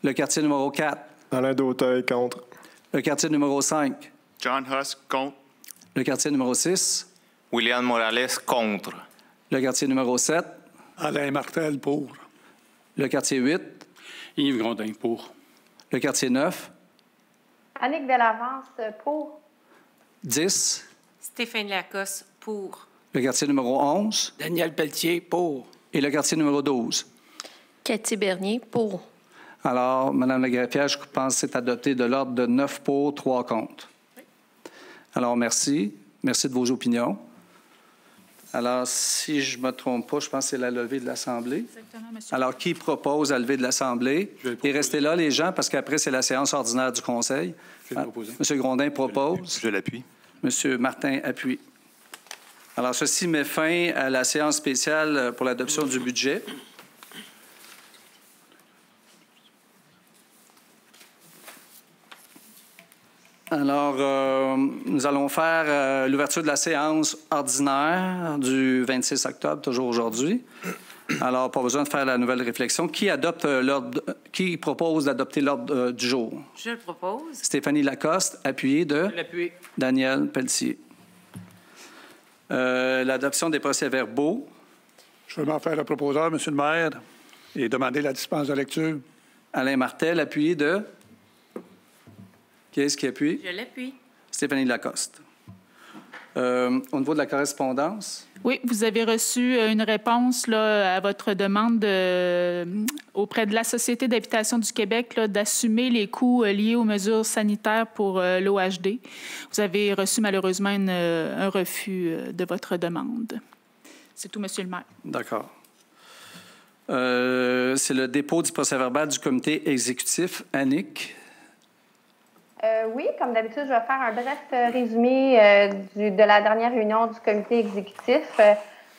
[SPEAKER 1] Le quartier numéro 4.
[SPEAKER 6] Alain Dauteuil contre.
[SPEAKER 1] Le quartier numéro 5.
[SPEAKER 4] John Husk contre.
[SPEAKER 1] Le quartier numéro 6.
[SPEAKER 5] William Morales contre.
[SPEAKER 1] Le quartier numéro 7.
[SPEAKER 8] Alain Martel pour.
[SPEAKER 1] Le quartier 8.
[SPEAKER 2] Yves Grondin pour.
[SPEAKER 1] Le quartier 9.
[SPEAKER 7] Annick Delavance pour.
[SPEAKER 1] 10.
[SPEAKER 3] Stéphanie Lacoste pour.
[SPEAKER 1] Le quartier numéro 11.
[SPEAKER 9] Daniel Pelletier pour.
[SPEAKER 1] Et le quartier numéro 12.
[SPEAKER 10] Cathy Bernier pour.
[SPEAKER 1] Alors, Mme la greffière, je pense que c'est adopté de l'ordre de 9 pour, 3 contre. Alors, merci. Merci de vos opinions. Alors, si je ne me trompe pas, je pense que c'est la levée de l'Assemblée.
[SPEAKER 3] Exactement, monsieur.
[SPEAKER 1] Alors, qui propose la levée de l'Assemblée? Et restez là, les gens, parce qu'après, c'est la séance ordinaire du Conseil.
[SPEAKER 2] Je vais le proposer.
[SPEAKER 1] M. Grondin propose.
[SPEAKER 8] Je l'appuie.
[SPEAKER 1] M. Martin appuie. Alors, ceci met fin à la séance spéciale pour l'adoption du budget. Alors, nous allons faire l'ouverture de la séance ordinaire du 26 octobre, toujours aujourd'hui. Alors, pas besoin de faire la nouvelle réflexion. Qui propose d'adopter l'ordre du jour?
[SPEAKER 3] Je le propose.
[SPEAKER 1] Stéphanie Lacoste, appuyée de Daniel Pelletier. L'adoption des procès-verbaux.
[SPEAKER 8] Je vais m'en faire le proposeur, M. le maire, et demander la dispense de lecture.
[SPEAKER 1] Alain Martel, appuyé de... Qui est-ce qui appuie?
[SPEAKER 3] Je l'appuie.
[SPEAKER 1] Stéphanie Lacoste. Au niveau de la correspondance?
[SPEAKER 11] Oui, vous avez reçu une réponse là, à votre demande auprès de la Société d'habitation du Québec d'assumer les coûts liés aux mesures sanitaires pour l'OHD. Vous avez reçu malheureusement un refus de votre demande. C'est tout, Monsieur le maire.
[SPEAKER 1] D'accord. c'est le dépôt du procès-verbal du comité exécutif. Annick?
[SPEAKER 7] Oui, comme d'habitude, je vais faire un bref résumé de la dernière réunion du comité exécutif.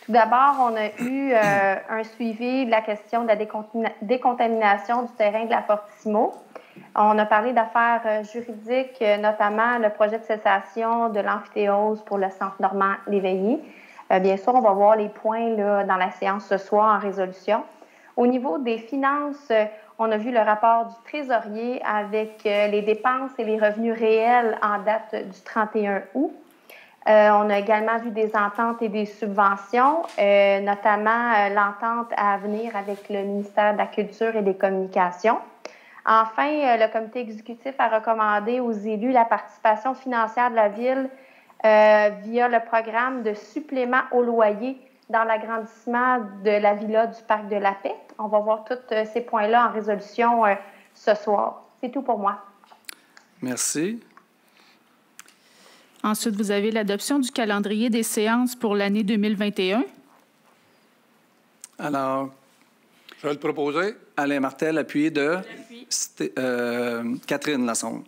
[SPEAKER 7] Tout d'abord, on a eu un suivi de la question de la décontamination du terrain de la Fortissimo. On a parlé d'affaires juridiques, notamment le projet de cessation de l'amphithéose pour le Centre Normand Léveillé. Bien sûr, on va voir les points là, dans la séance ce soir en résolution. Au niveau des finances, on a vu le rapport du trésorier avec les dépenses et les revenus réels en date du 31 août. On a également vu des ententes et des subventions, notamment l'entente à venir avec le ministère de la Culture et des Communications. Enfin, le comité exécutif a recommandé aux élus la participation financière de la Ville via le programme de supplément au loyer dans l'agrandissement de la villa du Parc de la Paix. On va voir tous ces points-là en résolution ce soir. C'est tout pour moi.
[SPEAKER 1] Merci.
[SPEAKER 11] Ensuite, vous avez l'adoption du calendrier des séances pour l'année 2021.
[SPEAKER 1] Alors,
[SPEAKER 8] je vais le proposer.
[SPEAKER 1] Alain Martel, appuyé de Catherine Lassonde.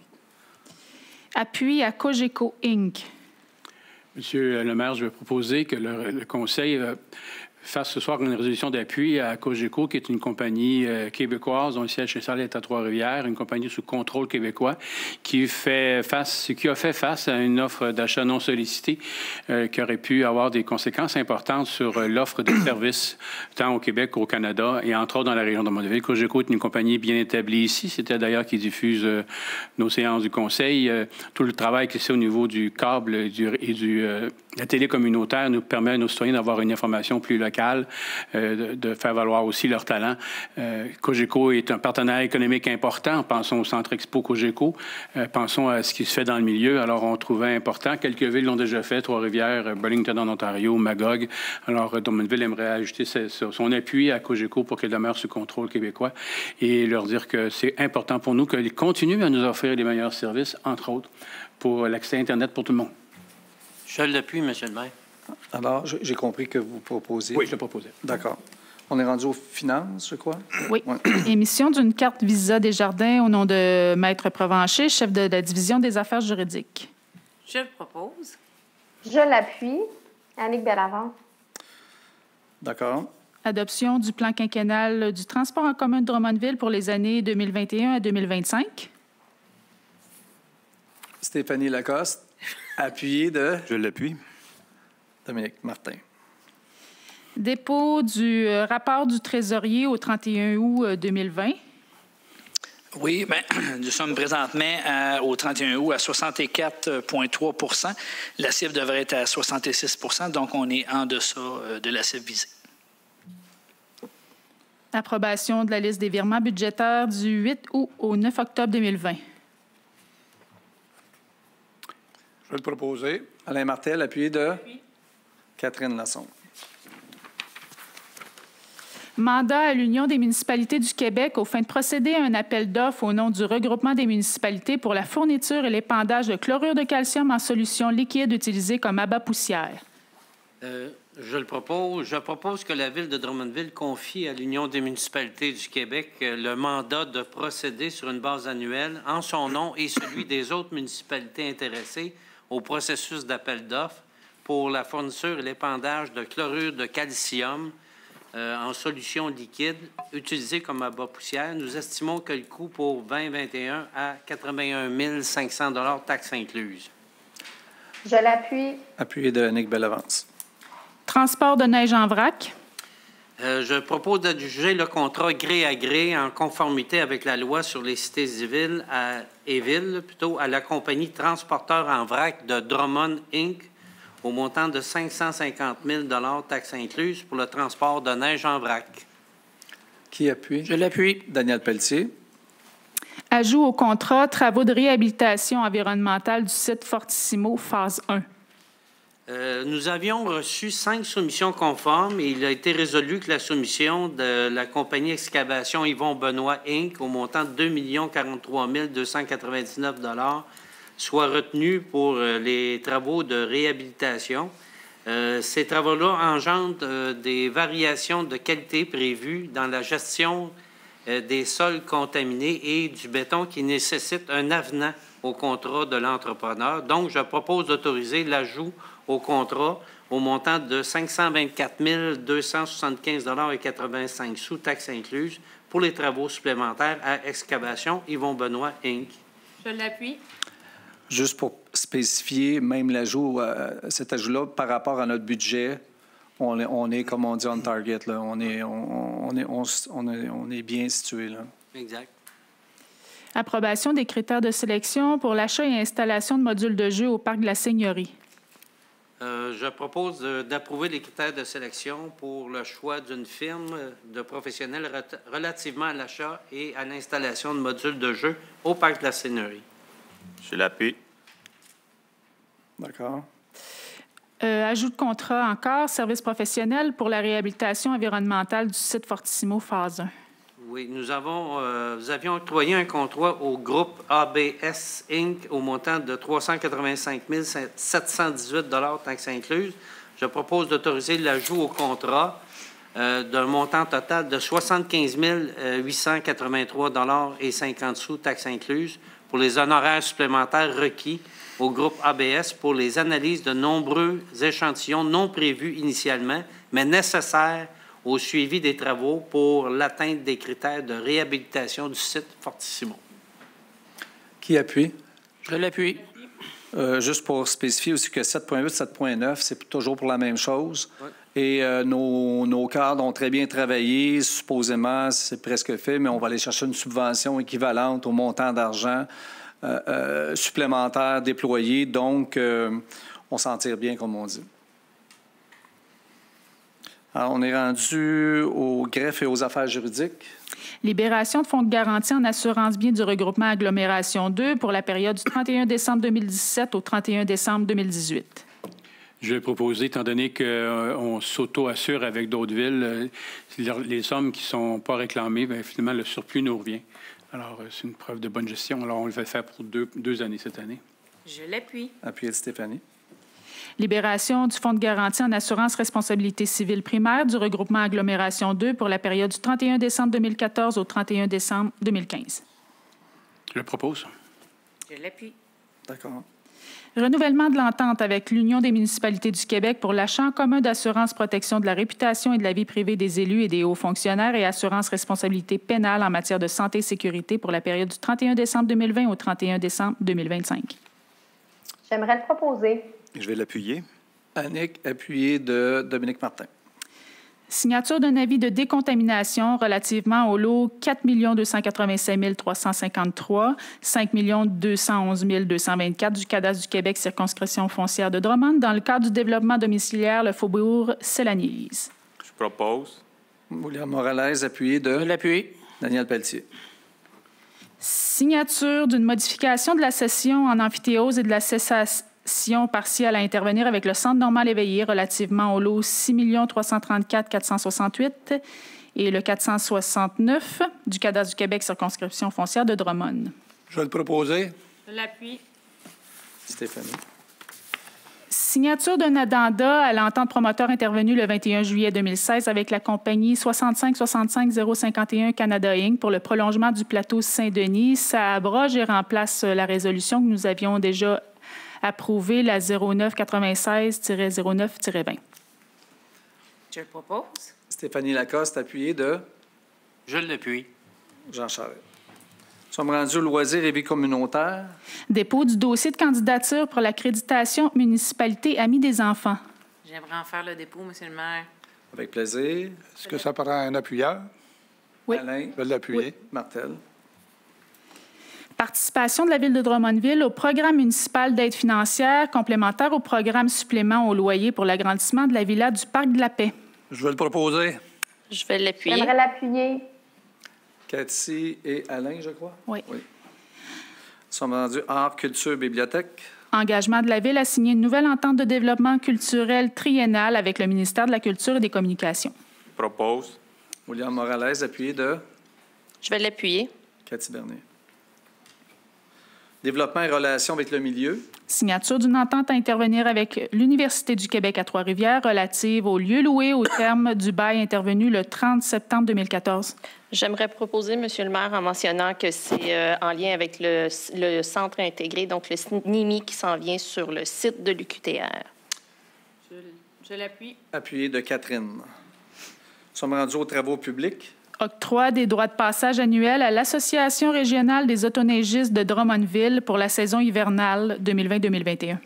[SPEAKER 11] Appui à Cogeco Inc.
[SPEAKER 2] Monsieur le maire, je vais proposer que le Conseil fasse ce soir une résolution d'appui à Cogeco, qui est une compagnie québécoise dont le siège social est à Trois-Rivières, une compagnie sous contrôle québécois, qui a fait face à une offre d'achat non sollicitée qui aurait pu avoir des conséquences importantes sur l'offre de services, tant au Québec qu'au Canada, et entre autres dans la région de Drummondville. Cogeco est une compagnie bien établie ici. C'était d'ailleurs qui diffuse nos séances du Conseil. Tout le travail qui se fait au niveau du câble et de la télé communautaire nous permet à nos citoyens d'avoir une information plus locale, de faire valoir aussi leur talent. Cogeco est un partenaire économique important. Pensons au Centre Expo Cogeco. Pensons à ce qui se fait dans le milieu. Alors, on trouvait important. Quelques villes l'ont déjà fait. Trois-Rivières, Burlington en Ontario, Magog. Alors, Drummondville aimerait ajouter son appui à Cogeco pour qu'elle demeure sous contrôle québécois et leur dire que c'est important pour nous qu'ils continuent à nous offrir les meilleurs services, entre autres, pour l'accès Internet pour tout le monde.
[SPEAKER 9] Je l'appuie, M. le maire.
[SPEAKER 1] Alors, j'ai compris que vous proposez.
[SPEAKER 2] Oui, je le proposais.
[SPEAKER 1] D'accord. On est rendu aux finances, je crois?
[SPEAKER 11] Oui.
[SPEAKER 1] Ouais.
[SPEAKER 11] Émission d'une carte Visa Desjardins au nom de Maître Provencher, chef de la division des affaires juridiques.
[SPEAKER 3] Je le propose.
[SPEAKER 7] Je l'appuie. Annick Bellavance.
[SPEAKER 1] D'accord.
[SPEAKER 11] Adoption du plan quinquennal du transport en commun de Drummondville pour les années 2021 à 2025.
[SPEAKER 1] Stéphanie Lacoste, appuyée de
[SPEAKER 12] Je l'appuie.
[SPEAKER 1] Dominique Martin.
[SPEAKER 11] Dépôt du rapport du trésorier au 31 août 2020.
[SPEAKER 13] Oui, bien, nous sommes présentement au 31 août à 64,3 %. La cible devrait être à 66 %, donc on est en deçà de la cible visée.
[SPEAKER 11] Approbation de la liste des virements budgétaires du 8 août au 9 octobre 2020.
[SPEAKER 8] Je vais le proposer.
[SPEAKER 1] Alain Martel, appuyé de Catherine Lassonde.
[SPEAKER 11] Mandat à l'Union des municipalités du Québec aux fins de procéder à un appel d'offres au nom du regroupement des municipalités pour la fourniture et l'épandage de chlorure de calcium en solution liquide utilisée comme abat poussière.
[SPEAKER 9] Je le propose. Je propose que la Ville de Drummondville confie à l'Union des municipalités du Québec le mandat de procéder sur une base annuelle en son nom et celui des autres municipalités intéressées au processus d'appel d'offres pour la fourniture et l'épandage de chlorure de calcium en solution liquide utilisée comme abat poussière. Nous estimons que le coût pour 2021 à 81 500 $, taxes incluses.
[SPEAKER 7] Je l'appuie.
[SPEAKER 1] Appuyé de Annick Bellavance.
[SPEAKER 11] Transport de neige en vrac.
[SPEAKER 9] Je propose d'adjuger le contrat gré à gré en conformité avec la loi sur les cités et villes, à la compagnie transporteur en vrac de Drummond Inc. au montant de 550 000 $, taxes incluses, pour le transport de neige en vrac.
[SPEAKER 1] Qui appuie?
[SPEAKER 13] Je l'appuie.
[SPEAKER 1] Daniel Pelletier.
[SPEAKER 11] Ajout au contrat travaux de réhabilitation environnementale du site Fortissimo, phase 1.
[SPEAKER 9] Nous avions reçu 5 soumissions conformes et il a été résolu que la soumission de la compagnie Excavation Yvon Benoît Inc. au montant de 2 043 299 $ soit retenue pour les travaux de réhabilitation. Ces travaux-là engendrent des variations de qualité prévues dans la gestion des sols contaminés et du béton qui nécessitent un avenant au contrat de l'entrepreneur. Donc, je propose d'autoriser l'ajout au contrat au montant de 524 275,85 $, taxes incluses, pour les travaux supplémentaires à Excavation Yvon Benoît, Inc.
[SPEAKER 3] Je l'appuie.
[SPEAKER 1] Juste pour spécifier, même l'ajout, cet ajout-là, par rapport à notre budget, on est comme on dit, on target. Là. On est bien situé. Là.
[SPEAKER 9] Exact.
[SPEAKER 11] Approbation des critères de sélection pour l'achat et installation de modules de jeu au Parc de la Seigneurie.
[SPEAKER 9] Je propose d'approuver les critères de sélection pour le choix d'une firme de professionnels relativement à l'achat et à l'installation de modules de jeu au Parc de la Seigneurie.
[SPEAKER 5] Je l'appuie.
[SPEAKER 1] D'accord.
[SPEAKER 11] Ajout de contrat encore, service professionnel pour la réhabilitation environnementale du site Fortissimo phase 1.
[SPEAKER 9] Oui, nous avions octroyé un contrat au groupe ABS Inc. au montant de 385 718 $ taxes incluses. Je propose d'autoriser l'ajout au contrat d'un montant total de 75 883,50 $, taxes incluses, pour les honoraires supplémentaires requis au groupe ABS pour les analyses de nombreux échantillons non prévus initialement, mais nécessaires au suivi des travaux pour l'atteinte des critères de réhabilitation du site Fortissimo.
[SPEAKER 1] Qui appuie?
[SPEAKER 13] Je l'appuie.
[SPEAKER 1] Juste pour spécifier aussi que 7.8, 7.9, c'est toujours pour la même chose. Oui. Et nos cadres ont très bien travaillé. Supposément, c'est presque fait, mais on va aller chercher une subvention équivalente au montant d'argent supplémentaire déployé. Donc, on s'en tire bien, comme on dit. Alors, on est rendu au greffe et aux affaires juridiques.
[SPEAKER 11] Libération de fonds de garantie en assurance bien du regroupement Agglomération 2 pour la période du 31 décembre 2017 au 31 décembre 2018.
[SPEAKER 2] Je vais proposer, étant donné qu'on s'auto-assure avec d'autres villes, les sommes qui ne sont pas réclamées, bien, finalement, le surplus nous revient. Alors, c'est une preuve de bonne gestion. Alors, on le fait faire pour deux années cette année.
[SPEAKER 3] Je l'appuie.
[SPEAKER 1] Appuyé de Stéphanie.
[SPEAKER 11] Libération du fonds de garantie en assurance responsabilité civile primaire du regroupement Agglomération 2 pour la période du 31 décembre 2014 au 31 décembre 2015.
[SPEAKER 2] Je le propose.
[SPEAKER 3] Je l'appuie.
[SPEAKER 1] D'accord.
[SPEAKER 11] Renouvellement de l'entente avec l'Union des municipalités du Québec pour l'achat en commun d'assurance protection de la réputation et de la vie privée des élus et des hauts fonctionnaires et assurance responsabilité pénale en matière de santé et sécurité pour la période du 31 décembre 2020 au 31 décembre 2025.
[SPEAKER 7] J'aimerais le proposer.
[SPEAKER 12] Je vais l'appuyer.
[SPEAKER 1] Annick, appuyé de Dominique Martin.
[SPEAKER 11] Signature d'un avis de décontamination relativement au lot 4 285 353, 5 211 224 du Cadastre du Québec, circonscription foncière de Drummond, dans le cadre du développement domiciliaire Le Faubourg Sélanise.
[SPEAKER 5] Je propose.
[SPEAKER 1] William Morales, appuyé de...
[SPEAKER 13] Je l'appuie.
[SPEAKER 1] Daniel Pelletier.
[SPEAKER 11] Signature d'une modification de la cession en amphithéose et de la cessation partielle à intervenir avec le Centre normal éveillé relativement au lot 6 334 468 et le 469 du Cadastre du Québec, circonscription foncière de Drummond.
[SPEAKER 8] Je vais le proposer.
[SPEAKER 3] Je l'appuie.
[SPEAKER 1] Stéphanie.
[SPEAKER 11] Signature d'un addenda à l'entente promoteur intervenue le 21 juillet 2016 avec la compagnie 65 65 051 Canada Inc. pour le prolongement du plateau Saint-Denis. Ça abroge et remplace la résolution que nous avions déjà approuvée, la 0996-09-20.
[SPEAKER 3] Je le propose.
[SPEAKER 1] Stéphanie Lacoste, appuyé de...
[SPEAKER 9] Je l'appuie.
[SPEAKER 1] Jean Charest. Nous sommes rendus au loisir et vie communautaire.
[SPEAKER 11] Dépôt du dossier de candidature pour l'accréditation municipalité Amis des enfants.
[SPEAKER 3] J'aimerais en faire le dépôt, Monsieur le maire.
[SPEAKER 1] Avec plaisir.
[SPEAKER 8] Est-ce que ça prend un appuyeur?
[SPEAKER 11] Oui.
[SPEAKER 1] Alain.
[SPEAKER 8] Je vais l'appuyer.
[SPEAKER 1] Oui. Martel.
[SPEAKER 11] Participation de la Ville de Drummondville au programme municipal d'aide financière complémentaire au programme supplément au loyer pour l'agrandissement de la villa du Parc de la Paix.
[SPEAKER 8] Je vais le proposer.
[SPEAKER 10] Je vais l'appuyer.
[SPEAKER 7] J'aimerais l'appuyer.
[SPEAKER 1] Cathy et Alain, je crois.
[SPEAKER 11] Oui.
[SPEAKER 1] Nous sommes rendus art, culture, bibliothèque.
[SPEAKER 11] Engagement de la Ville à signer une nouvelle entente de développement culturel triennale avec le ministère de la Culture et des Communications.
[SPEAKER 5] Propose.
[SPEAKER 1] William Morales, appuyé de...
[SPEAKER 10] Je vais l'appuyer.
[SPEAKER 1] Cathy Bernier. Développement et relations avec le milieu.
[SPEAKER 11] Signature d'une entente à intervenir avec l'Université du Québec à Trois-Rivières relative aux lieux loués au terme du bail intervenu le 30 septembre 2014.
[SPEAKER 10] J'aimerais proposer, Monsieur le maire, en mentionnant que c'est en lien avec le centre intégré, donc le SNIMI qui s'en vient sur le site de l'UQTR.
[SPEAKER 3] Je l'appuie.
[SPEAKER 1] Appuyé de Catherine. Nous sommes rendus aux travaux publics.
[SPEAKER 11] Octroi des droits de passage annuels à l'Association régionale des autoneigistes de Drummondville pour la saison hivernale 2020-2021.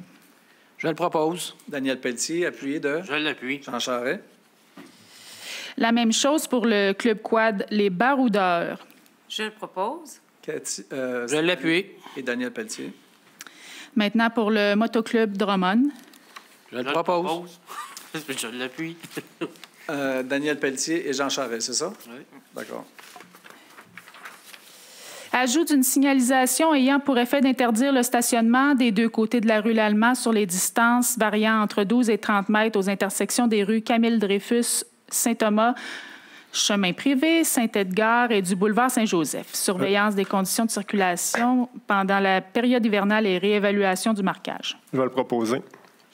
[SPEAKER 9] Je le propose.
[SPEAKER 1] Daniel Pelletier, appuyé de
[SPEAKER 9] Je l'appuie.
[SPEAKER 1] Jean Charest.
[SPEAKER 11] La même chose pour le club quad Les Baroudeurs.
[SPEAKER 3] Je le propose.
[SPEAKER 9] Je l'appuie.
[SPEAKER 1] Et Daniel Pelletier.
[SPEAKER 11] Maintenant pour le motoclub Drummond.
[SPEAKER 9] Je le propose. Je l'appuie.
[SPEAKER 1] Daniel Pelletier et Jean Charest, c'est ça?
[SPEAKER 9] Oui.
[SPEAKER 1] D'accord.
[SPEAKER 11] Ajout d'une signalisation ayant pour effet d'interdire le stationnement des deux côtés de la rue Lallemand sur les distances variant entre 12 et 30 mètres aux intersections des rues Camille-Dreyfus, Saint-Thomas, chemin privé, Saint-Edgar et du boulevard Saint-Joseph. Surveillance des conditions de circulation pendant la période hivernale et réévaluation du marquage.
[SPEAKER 6] Je vais le proposer.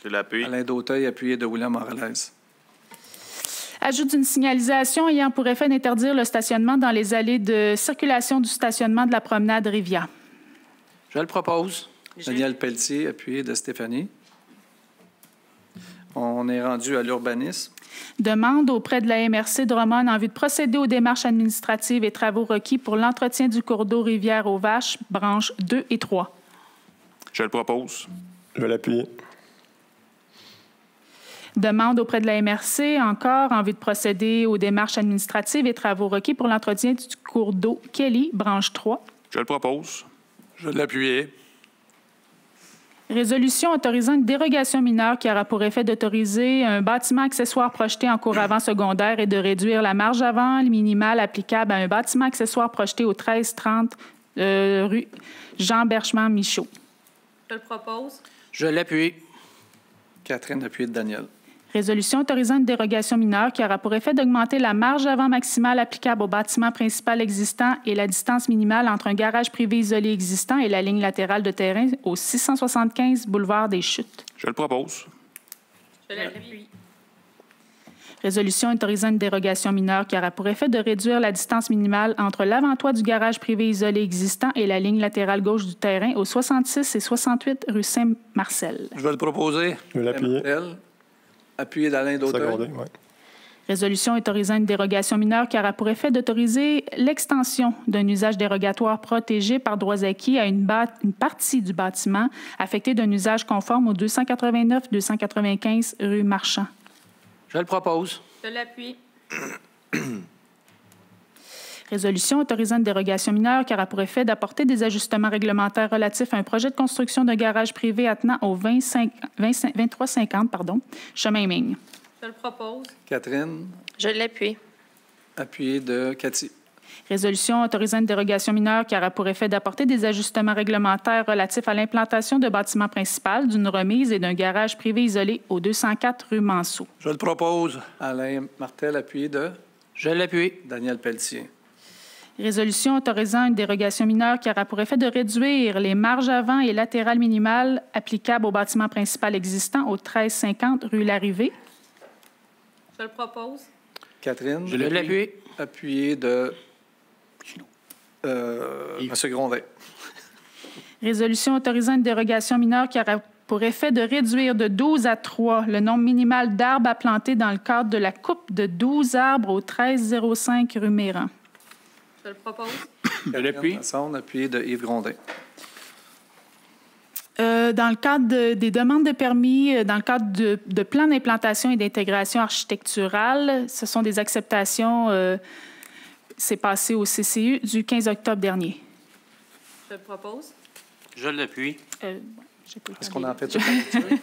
[SPEAKER 5] Je l'appuie.
[SPEAKER 1] Alain Dauteuil, appuyé de William Morales.
[SPEAKER 11] Ajout d'une signalisation ayant pour effet d'interdire le stationnement dans les allées de circulation du stationnement de la promenade Rivia.
[SPEAKER 9] Je le propose.
[SPEAKER 1] Daniel Pelletier, appuyé de Stéphanie. On est rendu à l'urbanisme.
[SPEAKER 11] Demande auprès de la MRC Drummond en vue de procéder aux démarches administratives et travaux requis pour l'entretien du cours d'eau Rivière-aux-Vaches, branches 2 et 3.
[SPEAKER 5] Je le propose.
[SPEAKER 6] Je vais l'appuyer.
[SPEAKER 11] Demande auprès de la MRC, encore, en vue de procéder aux démarches administratives et travaux requis pour l'entretien du cours d'eau Kelly, branche 3.
[SPEAKER 5] Je le propose.
[SPEAKER 8] Je l'appuie.
[SPEAKER 11] Résolution autorisant une dérogation mineure qui aura pour effet d'autoriser un bâtiment accessoire projeté en cours avant secondaire et de réduire la marge avant minimale applicable à un bâtiment accessoire projeté au 1330 rue Jean-Berchemant-Michaud.
[SPEAKER 3] Je le propose.
[SPEAKER 9] Je l'appuie.
[SPEAKER 1] Catherine, appuyé de Daniel.
[SPEAKER 11] Résolution autorisant une dérogation mineure qui aura pour effet d'augmenter la marge avant maximale applicable au bâtiment principal existant et la distance minimale entre un garage privé isolé existant et la ligne latérale de terrain au 675 boulevard des Chutes.
[SPEAKER 5] Je le propose.
[SPEAKER 3] Je l'appuie.
[SPEAKER 11] Résolution autorisant une dérogation mineure qui aura pour effet de réduire la distance minimale entre l'avant-toit du garage privé isolé existant et la ligne latérale gauche du terrain au 66 et 68 rue Saint-Marcel.
[SPEAKER 8] Je vais le proposer.
[SPEAKER 6] Je vais l'appuyer.
[SPEAKER 1] Appuyé d'Alain Dauteuil.
[SPEAKER 6] Secondé, oui.
[SPEAKER 11] Résolution autorisant une dérogation mineure qui aura pour effet d'autoriser l'extension d'un usage dérogatoire protégé par droits acquis à une partie du bâtiment affecté d'un usage conforme au 289-295 rue Marchand.
[SPEAKER 9] Je le propose.
[SPEAKER 3] Je l'appuie.
[SPEAKER 11] Résolution autorisant une dérogation mineure qui aura pour effet d'apporter des ajustements réglementaires relatifs à un projet de construction d'un garage privé attenant au 2350 chemin Ming.
[SPEAKER 3] Je le propose.
[SPEAKER 1] Catherine,
[SPEAKER 10] Je l'appuie.
[SPEAKER 1] appuyé de Cathy.
[SPEAKER 11] Résolution autorisant une dérogation mineure qui aura pour effet d'apporter des ajustements réglementaires relatifs à l'implantation de bâtiment principal, d'une remise et d'un garage privé isolé au 204 rue Manceau.
[SPEAKER 8] Je le propose.
[SPEAKER 1] Alain Martel, appuyé de
[SPEAKER 9] Je l'appuie.
[SPEAKER 1] Daniel Pelletier.
[SPEAKER 11] Résolution autorisant une dérogation mineure qui aura pour effet de réduire les marges avant et latérales minimales applicables au bâtiment principal existant au 1350 rue Larrivée.
[SPEAKER 3] Je le propose.
[SPEAKER 1] Catherine.
[SPEAKER 9] Je l'appuie.
[SPEAKER 1] Appuyé de M. Grondin.
[SPEAKER 11] Résolution autorisant une dérogation mineure qui aura pour effet de réduire de 12 à 3 le nombre minimal d'arbres à planter dans le cadre de la coupe de 12 arbres au 1305 rue Méran.
[SPEAKER 3] Je le propose.
[SPEAKER 9] Je l'appuie.
[SPEAKER 1] Appuyé de Yves Grondin.
[SPEAKER 11] Dans le cadre des demandes de permis, dans le cadre de plans d'implantation et d'intégration architecturale, ce sont des acceptations, c'est passé au CCU du 15 octobre dernier.
[SPEAKER 3] Je le propose.
[SPEAKER 9] Je l'appuie.
[SPEAKER 1] Est-ce qu'on en fait tout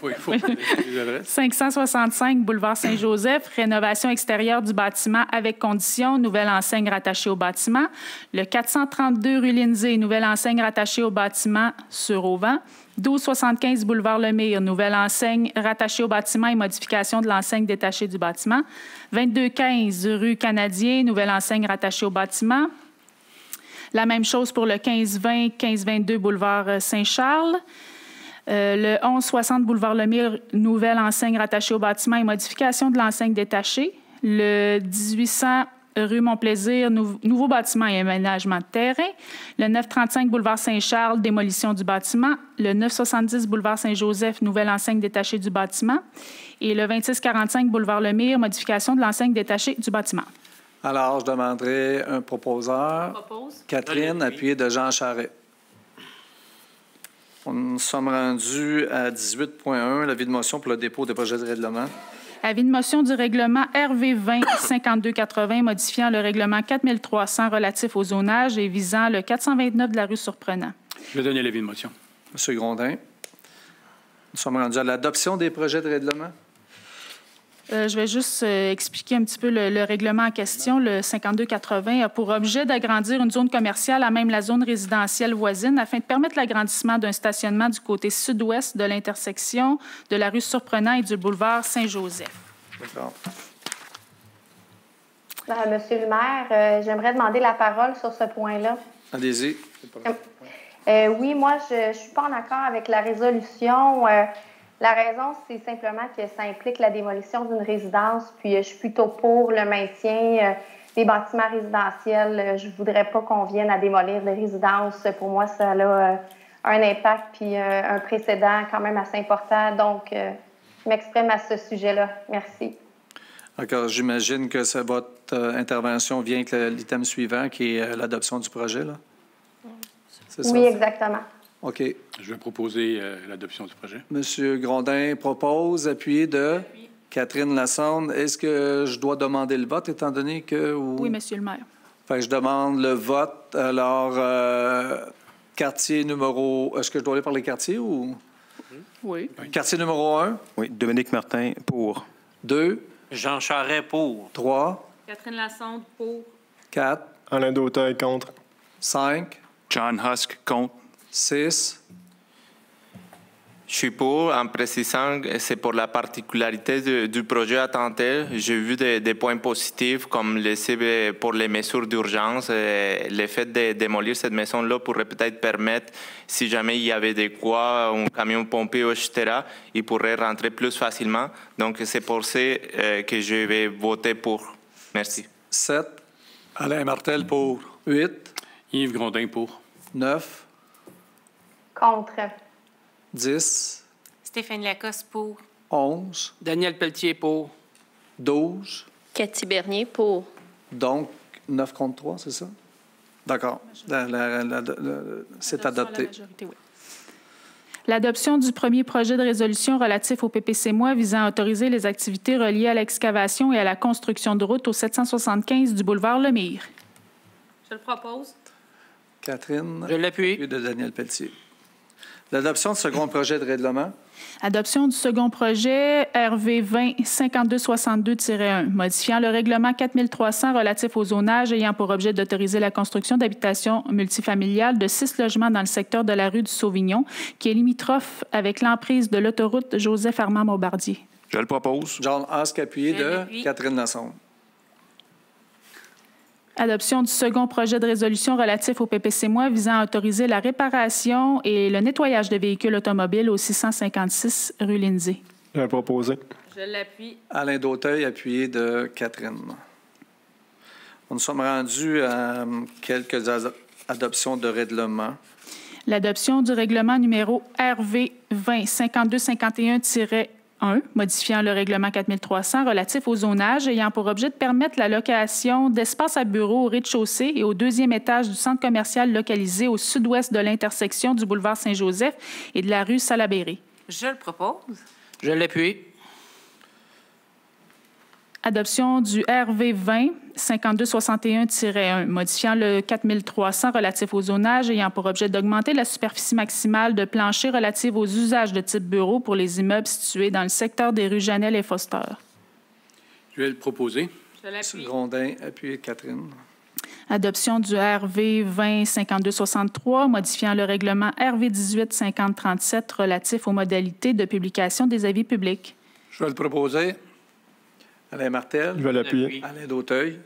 [SPEAKER 8] Oui, il faut les adresses.
[SPEAKER 11] 565 boulevard Saint-Joseph, rénovation extérieure du bâtiment avec conditions, nouvelle enseigne rattachée au bâtiment. Le 432 rue Lindsay, nouvelle enseigne rattachée au bâtiment sur Auvent. 1275 boulevard Lemire, nouvelle enseigne rattachée au bâtiment et modification de l'enseigne détachée du bâtiment. 2215 rue Canadien, nouvelle enseigne rattachée au bâtiment. La même chose pour le 1520, 1522 boulevard Saint-Charles. Le 1160 boulevard Lemire, nouvelle enseigne rattachée au bâtiment et modification de l'enseigne détachée. Le 1800 rue Montplaisir, nouveau bâtiment et aménagement de terrain. Le 935 boulevard Saint-Charles, démolition du bâtiment. Le 970 boulevard Saint-Joseph, nouvelle enseigne détachée du bâtiment. Et le 2645 boulevard Lemire, modification de l'enseigne détachée du bâtiment.
[SPEAKER 1] Alors, je demanderai un proposeur.
[SPEAKER 3] Propose.
[SPEAKER 1] Catherine, appuyée de Jean Charest. Nous sommes rendus à 18.1, l'avis de motion pour le dépôt des projets de règlement.
[SPEAKER 11] Avis de motion du règlement RV 20-5280 modifiant le règlement 4300 relatif au zonage et visant le 429 de la rue Surprenant.
[SPEAKER 2] Je vais donner l'avis de motion.
[SPEAKER 1] Monsieur Grondin. Nous sommes rendus à l'adoption des projets de règlement.
[SPEAKER 11] Je vais juste expliquer un petit peu le règlement en question. Le 5280 a pour objet d'agrandir une zone commerciale à même la zone résidentielle voisine afin de permettre l'agrandissement d'un stationnement du côté sud-ouest de l'intersection de la rue Surprenant et du boulevard Saint-Joseph.
[SPEAKER 1] D'accord.
[SPEAKER 7] Monsieur le maire, j'aimerais demander la parole sur ce point-là.
[SPEAKER 1] Allez-y.
[SPEAKER 7] Oui, moi, je ne suis pas en accord avec la résolution. La raison, c'est simplement que ça implique la démolition d'une résidence, puis je suis plutôt pour le maintien des bâtiments résidentiels. Je ne voudrais pas qu'on vienne à démolir des résidences. Pour moi, ça a un impact puis un précédent quand même assez important. Donc, je m'exprime à ce sujet-là. Merci.
[SPEAKER 1] D'accord. J'imagine que votre intervention vient avec l'item suivant, qui est l'adoption du projet, là? C'est
[SPEAKER 7] oui,
[SPEAKER 1] ça?
[SPEAKER 7] exactement.
[SPEAKER 1] OK.
[SPEAKER 2] Je vais proposer l'adoption du projet.
[SPEAKER 1] Monsieur Grondin propose, appuyé de Catherine Lassonde. Est-ce que je dois demander le vote, étant donné que...
[SPEAKER 11] Oui, monsieur le maire.
[SPEAKER 1] Fait que je demande le vote. Alors, quartier numéro... Est-ce que je dois aller par les quartiers ou...
[SPEAKER 11] Oui.
[SPEAKER 1] Quartier numéro 1.
[SPEAKER 12] Oui, Dominique Martin, pour.
[SPEAKER 1] 2.
[SPEAKER 9] Jean Charest, pour.
[SPEAKER 1] 3.
[SPEAKER 3] Catherine Lassonde, pour.
[SPEAKER 1] 4.
[SPEAKER 6] Alain Dautel, contre.
[SPEAKER 1] 5.
[SPEAKER 12] John Husk, contre.
[SPEAKER 1] 6.
[SPEAKER 5] Je suis pour, en précisant que c'est pour la particularité du projet à tenter. J'ai vu des points positifs, comme pour les mesures d'urgence. Le fait de démolir cette maison-là pourrait peut-être permettre, si jamais il y avait des quoi, un camion pompier, etc., il pourrait rentrer plus facilement. Donc, c'est pour ça que je vais voter pour. Merci.
[SPEAKER 1] 7.
[SPEAKER 8] Alain Martel, pour.
[SPEAKER 1] 8.
[SPEAKER 2] Yves Grondin, pour.
[SPEAKER 1] 9.
[SPEAKER 7] Contre.
[SPEAKER 1] 10.
[SPEAKER 3] Stéphanie Lacoste, pour.
[SPEAKER 1] 11.
[SPEAKER 13] Daniel Pelletier, pour.
[SPEAKER 1] 12.
[SPEAKER 10] Cathy Bernier, pour.
[SPEAKER 1] Donc, 9 contre 3, c'est ça? D'accord. C'est adopté.
[SPEAKER 11] L'adoption du premier projet de résolution relatif au PPC-MOI visant à autoriser les activités reliées à l'excavation et à la construction de routes au 775 du boulevard Lemire.
[SPEAKER 3] Je le propose.
[SPEAKER 1] Catherine.
[SPEAKER 13] Je l'appuie.
[SPEAKER 1] De Daniel Pelletier. L'adoption du second projet de règlement.
[SPEAKER 11] Adoption du second projet RV 20-5262-1, modifiant le règlement 4300 relatif au zonage ayant pour objet d'autoriser la construction d'habitations multifamiliales de 6 logements dans le secteur de la rue du Sauvignon, qui est limitrophe avec l'emprise de l'autoroute Joseph-Armand-Bombardier.
[SPEAKER 12] Je le propose.
[SPEAKER 1] John Husk, appuyé de Catherine Lassonde.
[SPEAKER 11] Adoption du second projet de résolution relatif au PPC-MOI visant à autoriser la réparation et le nettoyage de véhicules automobiles au 656 rue Lindsay.
[SPEAKER 6] Je vais proposer.
[SPEAKER 3] Je l'appuie.
[SPEAKER 1] Alain Dautel, appuyé de Catherine. Nous sommes rendus à quelques adoptions de règlement.
[SPEAKER 11] L'adoption du règlement numéro RV 20-5251-1, modifiant le règlement 4300 relatif au zonage ayant pour objet de permettre la location d'espaces à bureaux au rez-de-chaussée et au deuxième étage du centre commercial localisé au sud-ouest de l'intersection du boulevard Saint-Joseph et de la rue Salaberry.
[SPEAKER 3] Je le propose.
[SPEAKER 13] Je l'appuie.
[SPEAKER 11] Adoption du RV 20-5261-1, modifiant le 4300 relatif au zonage ayant pour objet d'augmenter la superficie maximale de plancher relative aux usages de type bureau pour les immeubles situés dans le secteur des rues Janel et Foster.
[SPEAKER 2] Je vais le proposer.
[SPEAKER 3] Je l'appuie.
[SPEAKER 1] Grondin, appuyé de Catherine.
[SPEAKER 11] Adoption du RV 20-5263, modifiant le règlement RV 18-5037 relatif aux modalités de publication des avis publics.
[SPEAKER 8] Je vais le proposer.
[SPEAKER 1] Alain Martel.
[SPEAKER 6] Je vais l'appuyer.
[SPEAKER 1] Alain Dautel.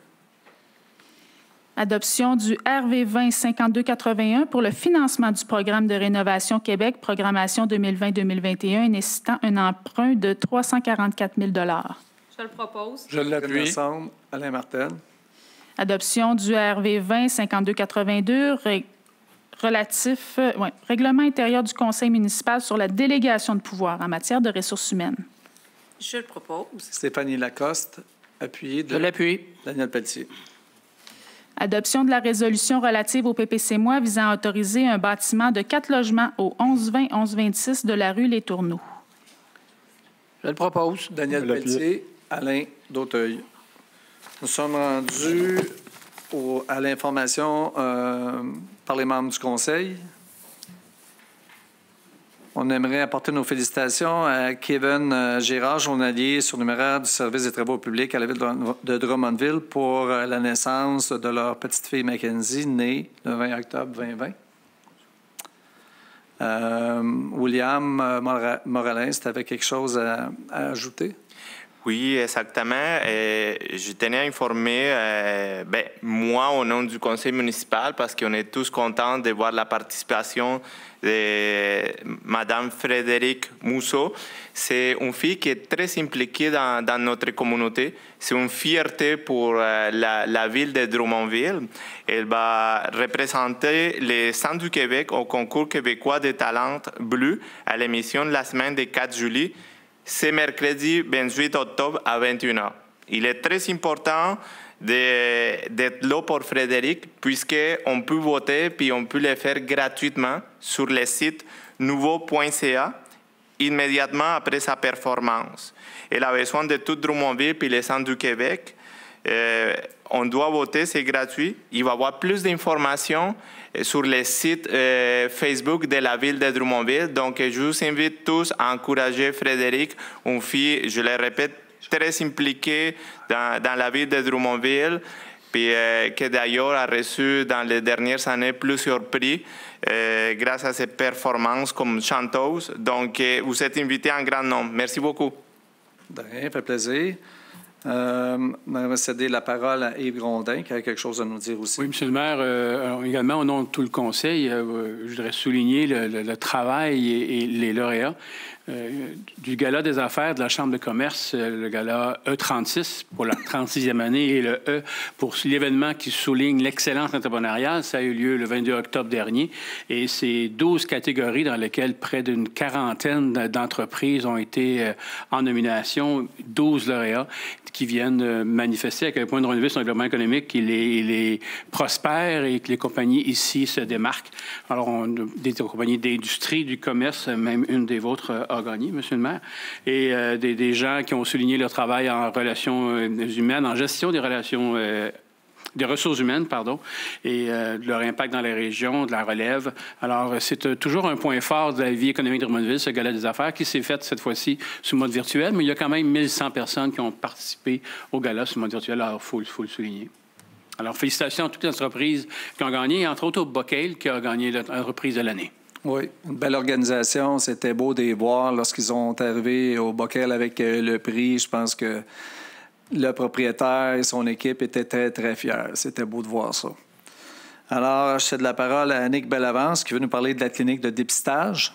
[SPEAKER 11] Adoption du RV 20 5281 pour le financement du programme de rénovation Québec, programmation 2020-2021, nécessitant un emprunt de 344 000
[SPEAKER 3] Je le propose.
[SPEAKER 8] Je l'appuie.
[SPEAKER 1] Ensemble, Alain Martel.
[SPEAKER 11] Adoption du RV 20 5282 relatif, règlement intérieur du Conseil municipal sur la délégation de pouvoir en matière de ressources humaines.
[SPEAKER 3] Je le propose.
[SPEAKER 1] Stéphanie Lacoste, appuyée de
[SPEAKER 13] Je l'appuie.
[SPEAKER 1] Daniel Pelletier.
[SPEAKER 11] Adoption de la résolution relative au PPC-MOI visant à autoriser un bâtiment de 4 logements au 1120-1126 de la rue Les Tourneaux.
[SPEAKER 13] Je le propose.
[SPEAKER 1] Daniel Pelletier, Alain Dauteuil. Nous sommes rendus à l'information par les membres du Conseil. On aimerait apporter nos félicitations à Kevin Gérard, journalier surnuméraire du service des travaux publics à la ville de Drummondville pour la naissance de leur petite-fille Mackenzie, née le 20 octobre 2020. William Moralin, tu avais quelque chose à ajouter?
[SPEAKER 5] Oui, exactement. Je tenais à informer, moi, au nom du conseil municipal, parce qu'on est tous contents de voir la participation de Mme Frédéric Mousseau. C'est une fille qui est très impliquée dans notre communauté. C'est une fierté pour la ville de Drummondville. Elle va représenter les Centres du Québec au concours québécois des talents bleus à l'émission de la semaine du 4 juillet. C'est mercredi 28 octobre à 21h. Il est très important d'être là pour Frédéric, puisqu'on peut voter puis on peut le faire gratuitement sur le site nouveau.ca immédiatement après sa performance. Elle a besoin de tout Drummondville puis les centres du Québec. On doit voter, c'est gratuit. Il va y avoir plus d'informations sur le site Facebook de la ville de Drummondville. Donc, je vous invite tous à encourager Frédéric, une fille, je le répète, très impliquée dans la ville de Drummondville, puis qui d'ailleurs a reçu dans les dernières années plusieurs prix grâce à ses performances comme chanteuse. Donc, vous êtes invités en grand nombre. Merci beaucoup.
[SPEAKER 1] De rien, ça fait plaisir. On va céder la parole à Yves Grondin, qui a quelque chose à nous dire aussi.
[SPEAKER 2] Oui, M. le maire, alors, également, au nom de tout le conseil, je voudrais souligner le travail et les lauréats du Gala des affaires de la Chambre de commerce, le Gala E36 pour la 36e année et le E pour l'événement qui souligne l'excellence entrepreneuriale. Ça a eu lieu le 22 octobre dernier et c'est 12 catégories dans lesquelles près d'une quarantaine d'entreprises ont été en nomination, 12 lauréats qui viennent manifester à quel point Drummondville, son développement économique, il est prospère et que les compagnies ici se démarquent. Alors, on a des compagnies d'industrie, du commerce, même une des vôtres a gagné, M. le maire, et des gens qui ont souligné leur travail en relations humaines, en gestion des relations des ressources humaines, pardon, et de leur impact dans les régions, de la relève. Alors, c'est toujours un point fort de la vie économique de Drummondville, ce Gala des affaires, qui s'est fait cette fois-ci sous mode virtuel, mais il y a quand même 1100 personnes qui ont participé au Gala sous mode virtuel, alors il faut le souligner. Alors, félicitations à toutes les entreprises qui ont gagné, entre autres au Bocale, qui a gagné l'entreprise de l'année.
[SPEAKER 1] Oui, une belle organisation. C'était beau de les voir lorsqu'ils sont arrivés au Bocale avec le prix. Je pense que le propriétaire et son équipe étaient très, très fiers. C'était beau de voir ça. Alors, je cède la parole à Annick Bellavance qui veut nous parler de la clinique de dépistage.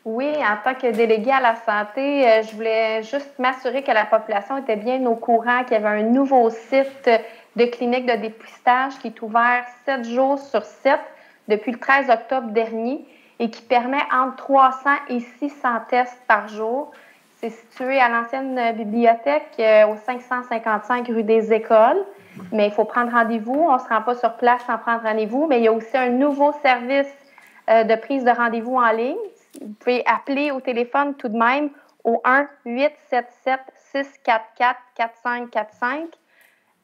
[SPEAKER 7] Oui, en tant que déléguée à la santé, je voulais juste m'assurer que la population était bien au courant qu'il y avait un nouveau site de clinique de dépistage qui est ouvert 7 jours sur 7 depuis le 13 octobre dernier et qui permet entre 300 et 600 tests par jour. C'est situé à l'ancienne bibliothèque au 555 rue des Écoles, mais il faut prendre rendez-vous. On ne se rend pas sur place sans prendre rendez-vous, mais il y a aussi un nouveau service de prise de rendez-vous en ligne. Vous pouvez appeler au téléphone tout de même au 1-877-644-4545,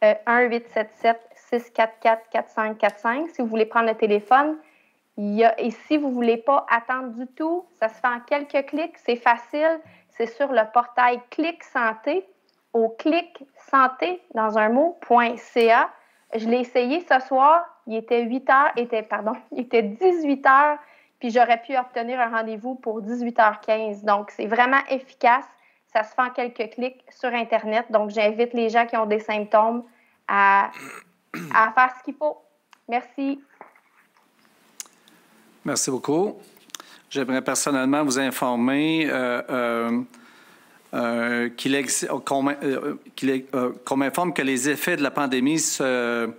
[SPEAKER 7] 1-877-644-4545 si vous voulez prendre le téléphone. Et si vous ne voulez pas attendre du tout, ça se fait en quelques clics, c'est facile. C'est sur le portail Clic Santé, au Clic Santé, dans un mot, .ca. Je l'ai essayé ce soir, il était 18 heures, puis j'aurais pu obtenir un rendez-vous pour 18h15. Donc, c'est vraiment efficace. Ça se fait en quelques clics sur Internet. Donc, j'invite les gens qui ont des symptômes à à faire ce qu'il faut. Merci.
[SPEAKER 1] Merci beaucoup. J'aimerais personnellement vous informer qu'on m'informe que les effets de la pandémie se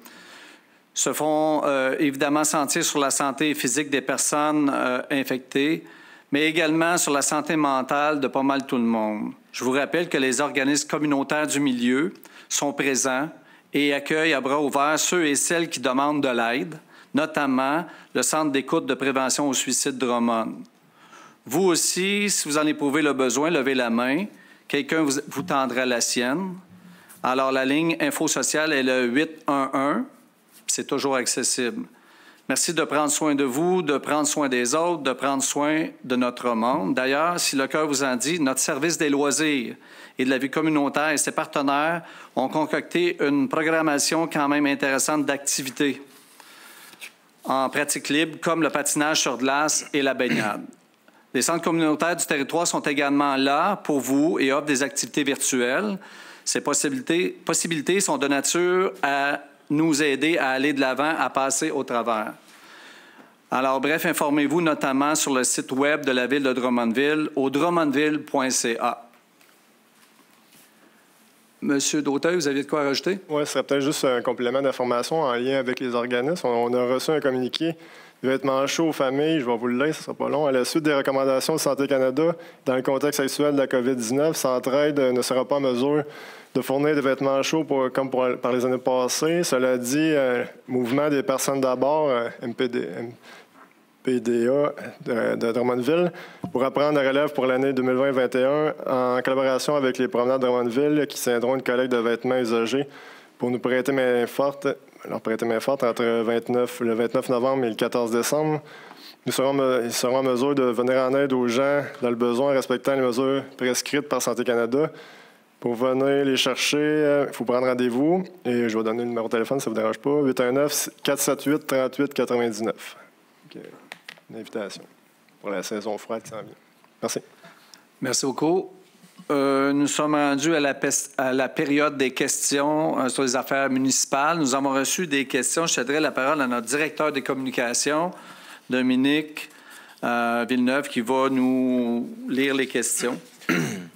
[SPEAKER 1] font évidemment sentir sur la santé physique des personnes infectées, mais également sur la santé mentale de pas mal tout le monde. Je vous rappelle que les organismes communautaires du milieu sont présents et accueillent à bras ouverts ceux et celles qui demandent de l'aide, notamment le Centre d'écoute de prévention au suicide Drummond. Vous aussi, si vous en éprouvez le besoin, levez la main. Quelqu'un vous tendra la sienne. Alors, la ligne Info sociale est le 811. C'est toujours accessible. Merci de prendre soin de vous, de prendre soin des autres, de prendre soin de notre monde. D'ailleurs, si le cœur vous en dit, notre service des loisirs et de la vie communautaire et ses partenaires ont concocté une programmation quand même intéressante d'activités en pratique libre, comme le patinage sur glace et la baignade. Les centres communautaires du territoire sont également là pour vous et offrent des activités virtuelles. Ces possibilités sont de nature à nous aider à aller de l'avant, à passer au travers. Alors, bref, informez-vous notamment sur le site Web de la Ville de Drummondville au drummondville.ca. Monsieur Dauteuil, vous aviez de quoi rajouter?
[SPEAKER 6] Oui, ce serait peut-être juste un complément d'information en lien avec les organismes. On a reçu un communiqué de vêtements chauds aux familles, je vais vous le lire, ce ne sera pas long. À la suite des recommandations de Santé Canada, dans le contexte actuel de la COVID-19, Centraide ne sera pas en mesure de fournir des vêtements chauds par les années passées. Cela dit, Mouvement des personnes d'abord, MPDA de Drummondville, pourra prendre la relève pour l'année 2020-2021 en collaboration avec les promenades de Drummondville qui tiendront une collecte de vêtements usagés pour nous prêter main forte. Leur prêter main forte entre le 29 novembre et le 14 décembre. Ils seront en mesure de venir en aide aux gens dans le besoin en respectant les mesures prescrites par Santé Canada. Pour venir les chercher, il faut prendre rendez-vous. Et je vais donner le numéro de téléphone, ça ne vous dérange pas. 819-478-3899. Une invitation pour la saison froide qui s'en vient. Merci.
[SPEAKER 1] Merci beaucoup. Nous sommes rendus à la période des questions sur les affaires municipales. Nous avons reçu des questions. Je céderai la parole à notre directeur des communications, Dominique Villeneuve, qui va nous lire les questions.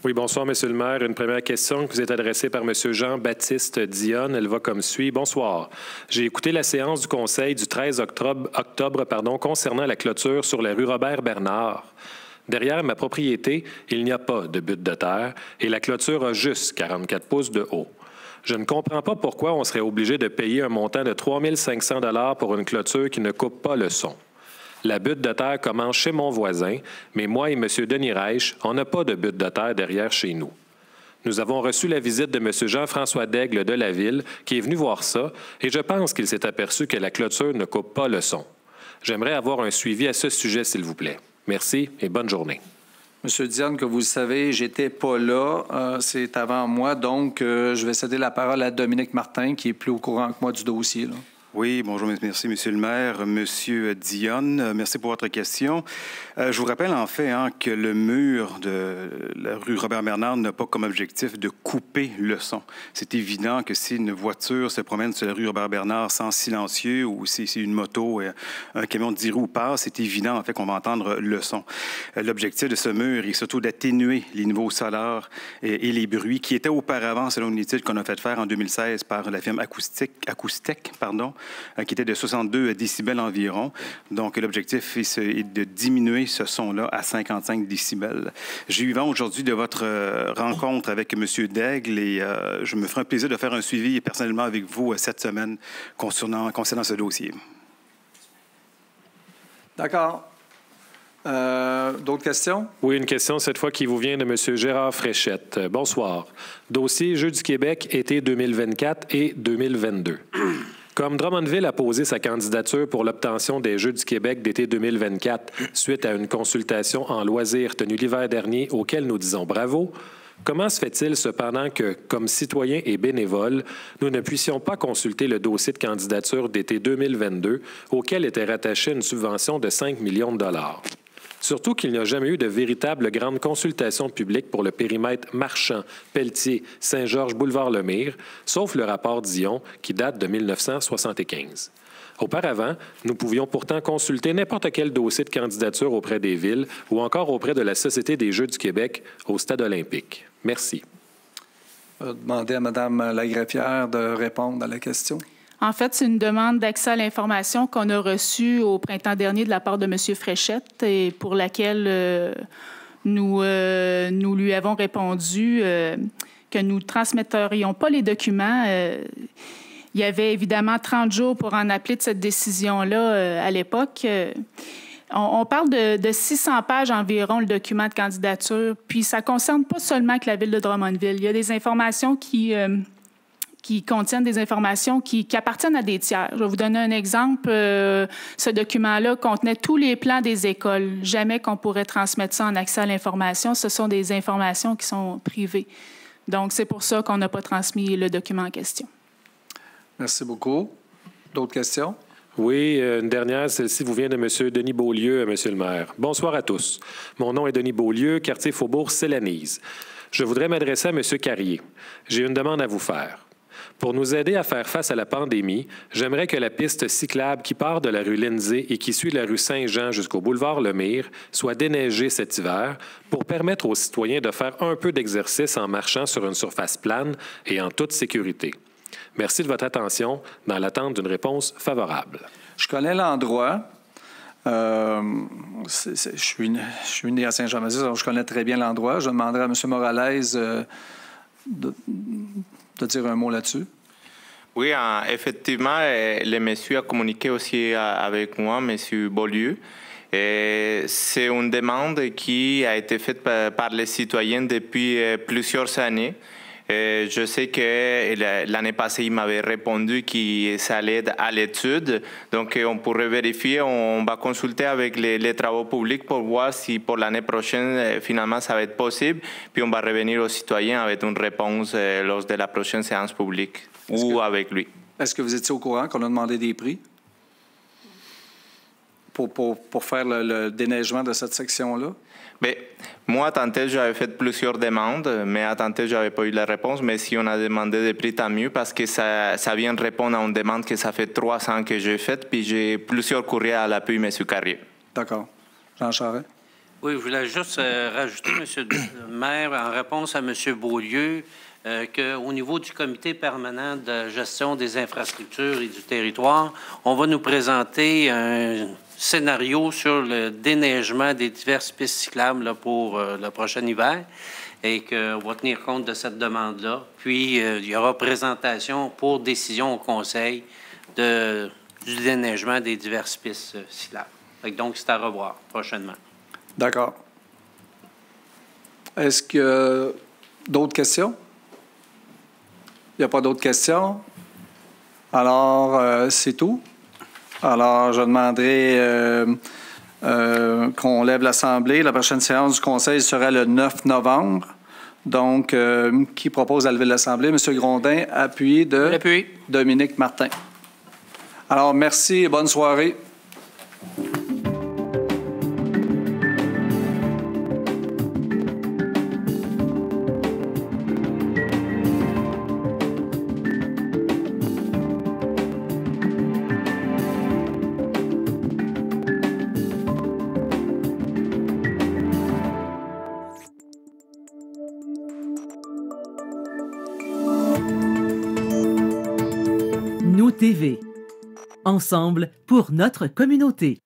[SPEAKER 14] Oui, bonsoir, Monsieur le maire. Une première question qui vous est adressée par Monsieur Jean-Baptiste Dionne. Elle va comme suit. Bonsoir. J'ai écouté la séance du Conseil du 13 octobre concernant la clôture sur la rue Robert-Bernard. Derrière ma propriété, il n'y a pas de butte de terre et la clôture a juste 44 pouces de haut. Je ne comprends pas pourquoi on serait obligé de payer un montant de 3 500 $ pour une clôture qui ne coupe pas le son. La butte de terre commence chez mon voisin, mais moi et M. Denis Reich, on n'a pas de butte de terre derrière chez nous. Nous avons reçu la visite de M. Jean-François Daigle de la Ville, qui est venu voir ça, et je pense qu'il s'est aperçu que la clôture ne coupe pas le son. J'aimerais avoir un suivi à ce sujet, s'il vous plaît. Merci et bonne journée.
[SPEAKER 1] Monsieur Dionne, que vous le savez, j'étais pas là. C'est avant moi, donc je vais céder la parole à Dominique Martin, qui est plus au courant que moi du dossier, là.
[SPEAKER 12] Oui, bonjour, merci, Monsieur le maire. Monsieur Dionne, merci pour votre question. Je vous rappelle en fait que le mur de la rue Robert-Bernard n'a pas comme objectif de couper le son. C'est évident que si une voiture se promène sur la rue Robert-Bernard sans silencieux ou si une moto, un camion de 10 roues passe, c'est évident en fait qu'on va entendre le son. L'objectif de ce mur est surtout d'atténuer les niveaux sonores et les bruits qui étaient auparavant, selon une étude qu'on a fait faire en 2016 par la firme Acoustec, qui était de 62 décibels environ. Donc, l'objectif est de diminuer ce son-là à 55 décibels. J'ai eu vent aujourd'hui de votre rencontre avec M. Daigle et je me ferai un plaisir de faire un suivi personnellement avec vous cette semaine concernant ce dossier.
[SPEAKER 1] D'accord. D'autres questions?
[SPEAKER 14] Oui, une question cette fois qui vous vient de M. Gérard Fréchette. Bonsoir. Dossier Jeux du Québec, été 2024 et 2022. Comme Drummondville a posé sa candidature pour l'obtention des Jeux du Québec d'été 2024 suite à une consultation en loisirs tenue l'hiver dernier auquel nous disons bravo, comment se fait-il cependant que, comme citoyens et bénévoles, nous ne puissions pas consulter le dossier de candidature d'été 2022 auquel était rattachée une subvention de 5 millions de $? Surtout qu'il n'y a jamais eu de véritable grande consultation publique pour le périmètre Marchand, Pelletier, Saint-Georges, Boulevard-Lemire, sauf le rapport Dion qui date de 1975. Auparavant, nous pouvions pourtant consulter n'importe quel dossier de candidature auprès des villes ou encore auprès de la Société des Jeux du Québec au Stade olympique. Merci.
[SPEAKER 1] Je vais demander à Mme la greffière de répondre à la question.
[SPEAKER 11] En fait, c'est une demande d'accès à l'information qu'on a reçue au printemps dernier de la part de M. Fréchette et pour laquelle nous lui avons répondu que nous ne transmetterions pas les documents. Il y avait évidemment 30 jours pour en appeler de cette décision-là à l'époque. On parle de 600 pages environ, le document de candidature, puis ça ne concerne pas seulement que la Ville de Drummondville. Il y a des informations qui contiennent des informations qui appartiennent à des tiers. Je vais vous donner un exemple. Ce document-là contenait tous les plans des écoles. Jamais qu'on pourrait transmettre ça en accès à l'information. Ce sont des informations qui sont privées. Donc, c'est pour ça qu'on n'a pas transmis le document en question. Merci beaucoup. D'autres questions?
[SPEAKER 14] Oui, une dernière, celle-ci vous vient de M. Denis Beaulieu, M. le maire. Bonsoir à tous. Mon nom est Denis Beaulieu, quartier Faubourg-Sélanise. Je voudrais m'adresser à M. Carrier. J'ai une demande à vous faire. Pour nous aider à faire face à la pandémie, j'aimerais que la piste cyclable qui part de la rue Lindsay et qui suit la rue Saint-Jean jusqu'au boulevard Lemire soit déneigée cet hiver pour permettre aux citoyens de faire un peu d'exercice en marchant sur une surface plane et en toute sécurité. Merci de votre attention dans l'attente d'une réponse favorable.
[SPEAKER 1] Je connais l'endroit. Je suis né à Saint-Jean-Mazis, donc je connais très bien l'endroit. Je demanderai à M. Morales de dire un mot là-dessus.
[SPEAKER 5] Oui, effectivement, le monsieur a communiqué aussi avec moi, M. Beaulieu. C'est une demande qui a été faite par les citoyens depuis plusieurs années. Je sais que l'année passée, il m'avait répondu que ça allait à l'étude. Donc, on pourrait vérifier. On va consulter avec les travaux publics pour voir si pour l'année prochaine, finalement, ça va être possible. Puis, on va revenir aux citoyens avec une réponse lors de la prochaine séance publique avec lui.
[SPEAKER 1] Est-ce que vous étiez au courant qu'on a demandé des prix pour faire le déneigement de cette section-là?
[SPEAKER 5] Bien, moi, à Tantel, j'avais fait plusieurs demandes, mais à Tantel, je n'avais pas eu la réponse. Mais si on a demandé des prix, tant mieux, parce que ça vient répondre à une demande que ça fait 3 ans que j'ai faite, puis j'ai plusieurs courriers à l'appui, M. Carrier.
[SPEAKER 1] D'accord. Jean Charest?
[SPEAKER 9] Oui, je voulais juste rajouter, M. le maire, en réponse à M. Beaulieu, qu'au niveau du comité permanent de gestion des infrastructures et du territoire, on va nous présenter un scénario sur le déneigement des diverses pistes cyclables là, pour le prochain hiver et qu'on va tenir compte de cette demande-là. Puis, il y aura présentation pour décision au Conseil du déneigement des diverses pistes cyclables. Donc, c'est à revoir prochainement.
[SPEAKER 1] D'accord. Est-ce qu'il y a d'autres questions? Il n'y a pas d'autres questions? Alors, c'est tout. Alors, je demanderai qu'on lève l'Assemblée. La prochaine séance du Conseil sera le 9 novembre. Donc, qui propose à lever l'Assemblée? M. Grondin, appuyé de Dominique Martin. Alors, merci et bonne soirée.
[SPEAKER 15] TV. Ensemble pour notre communauté.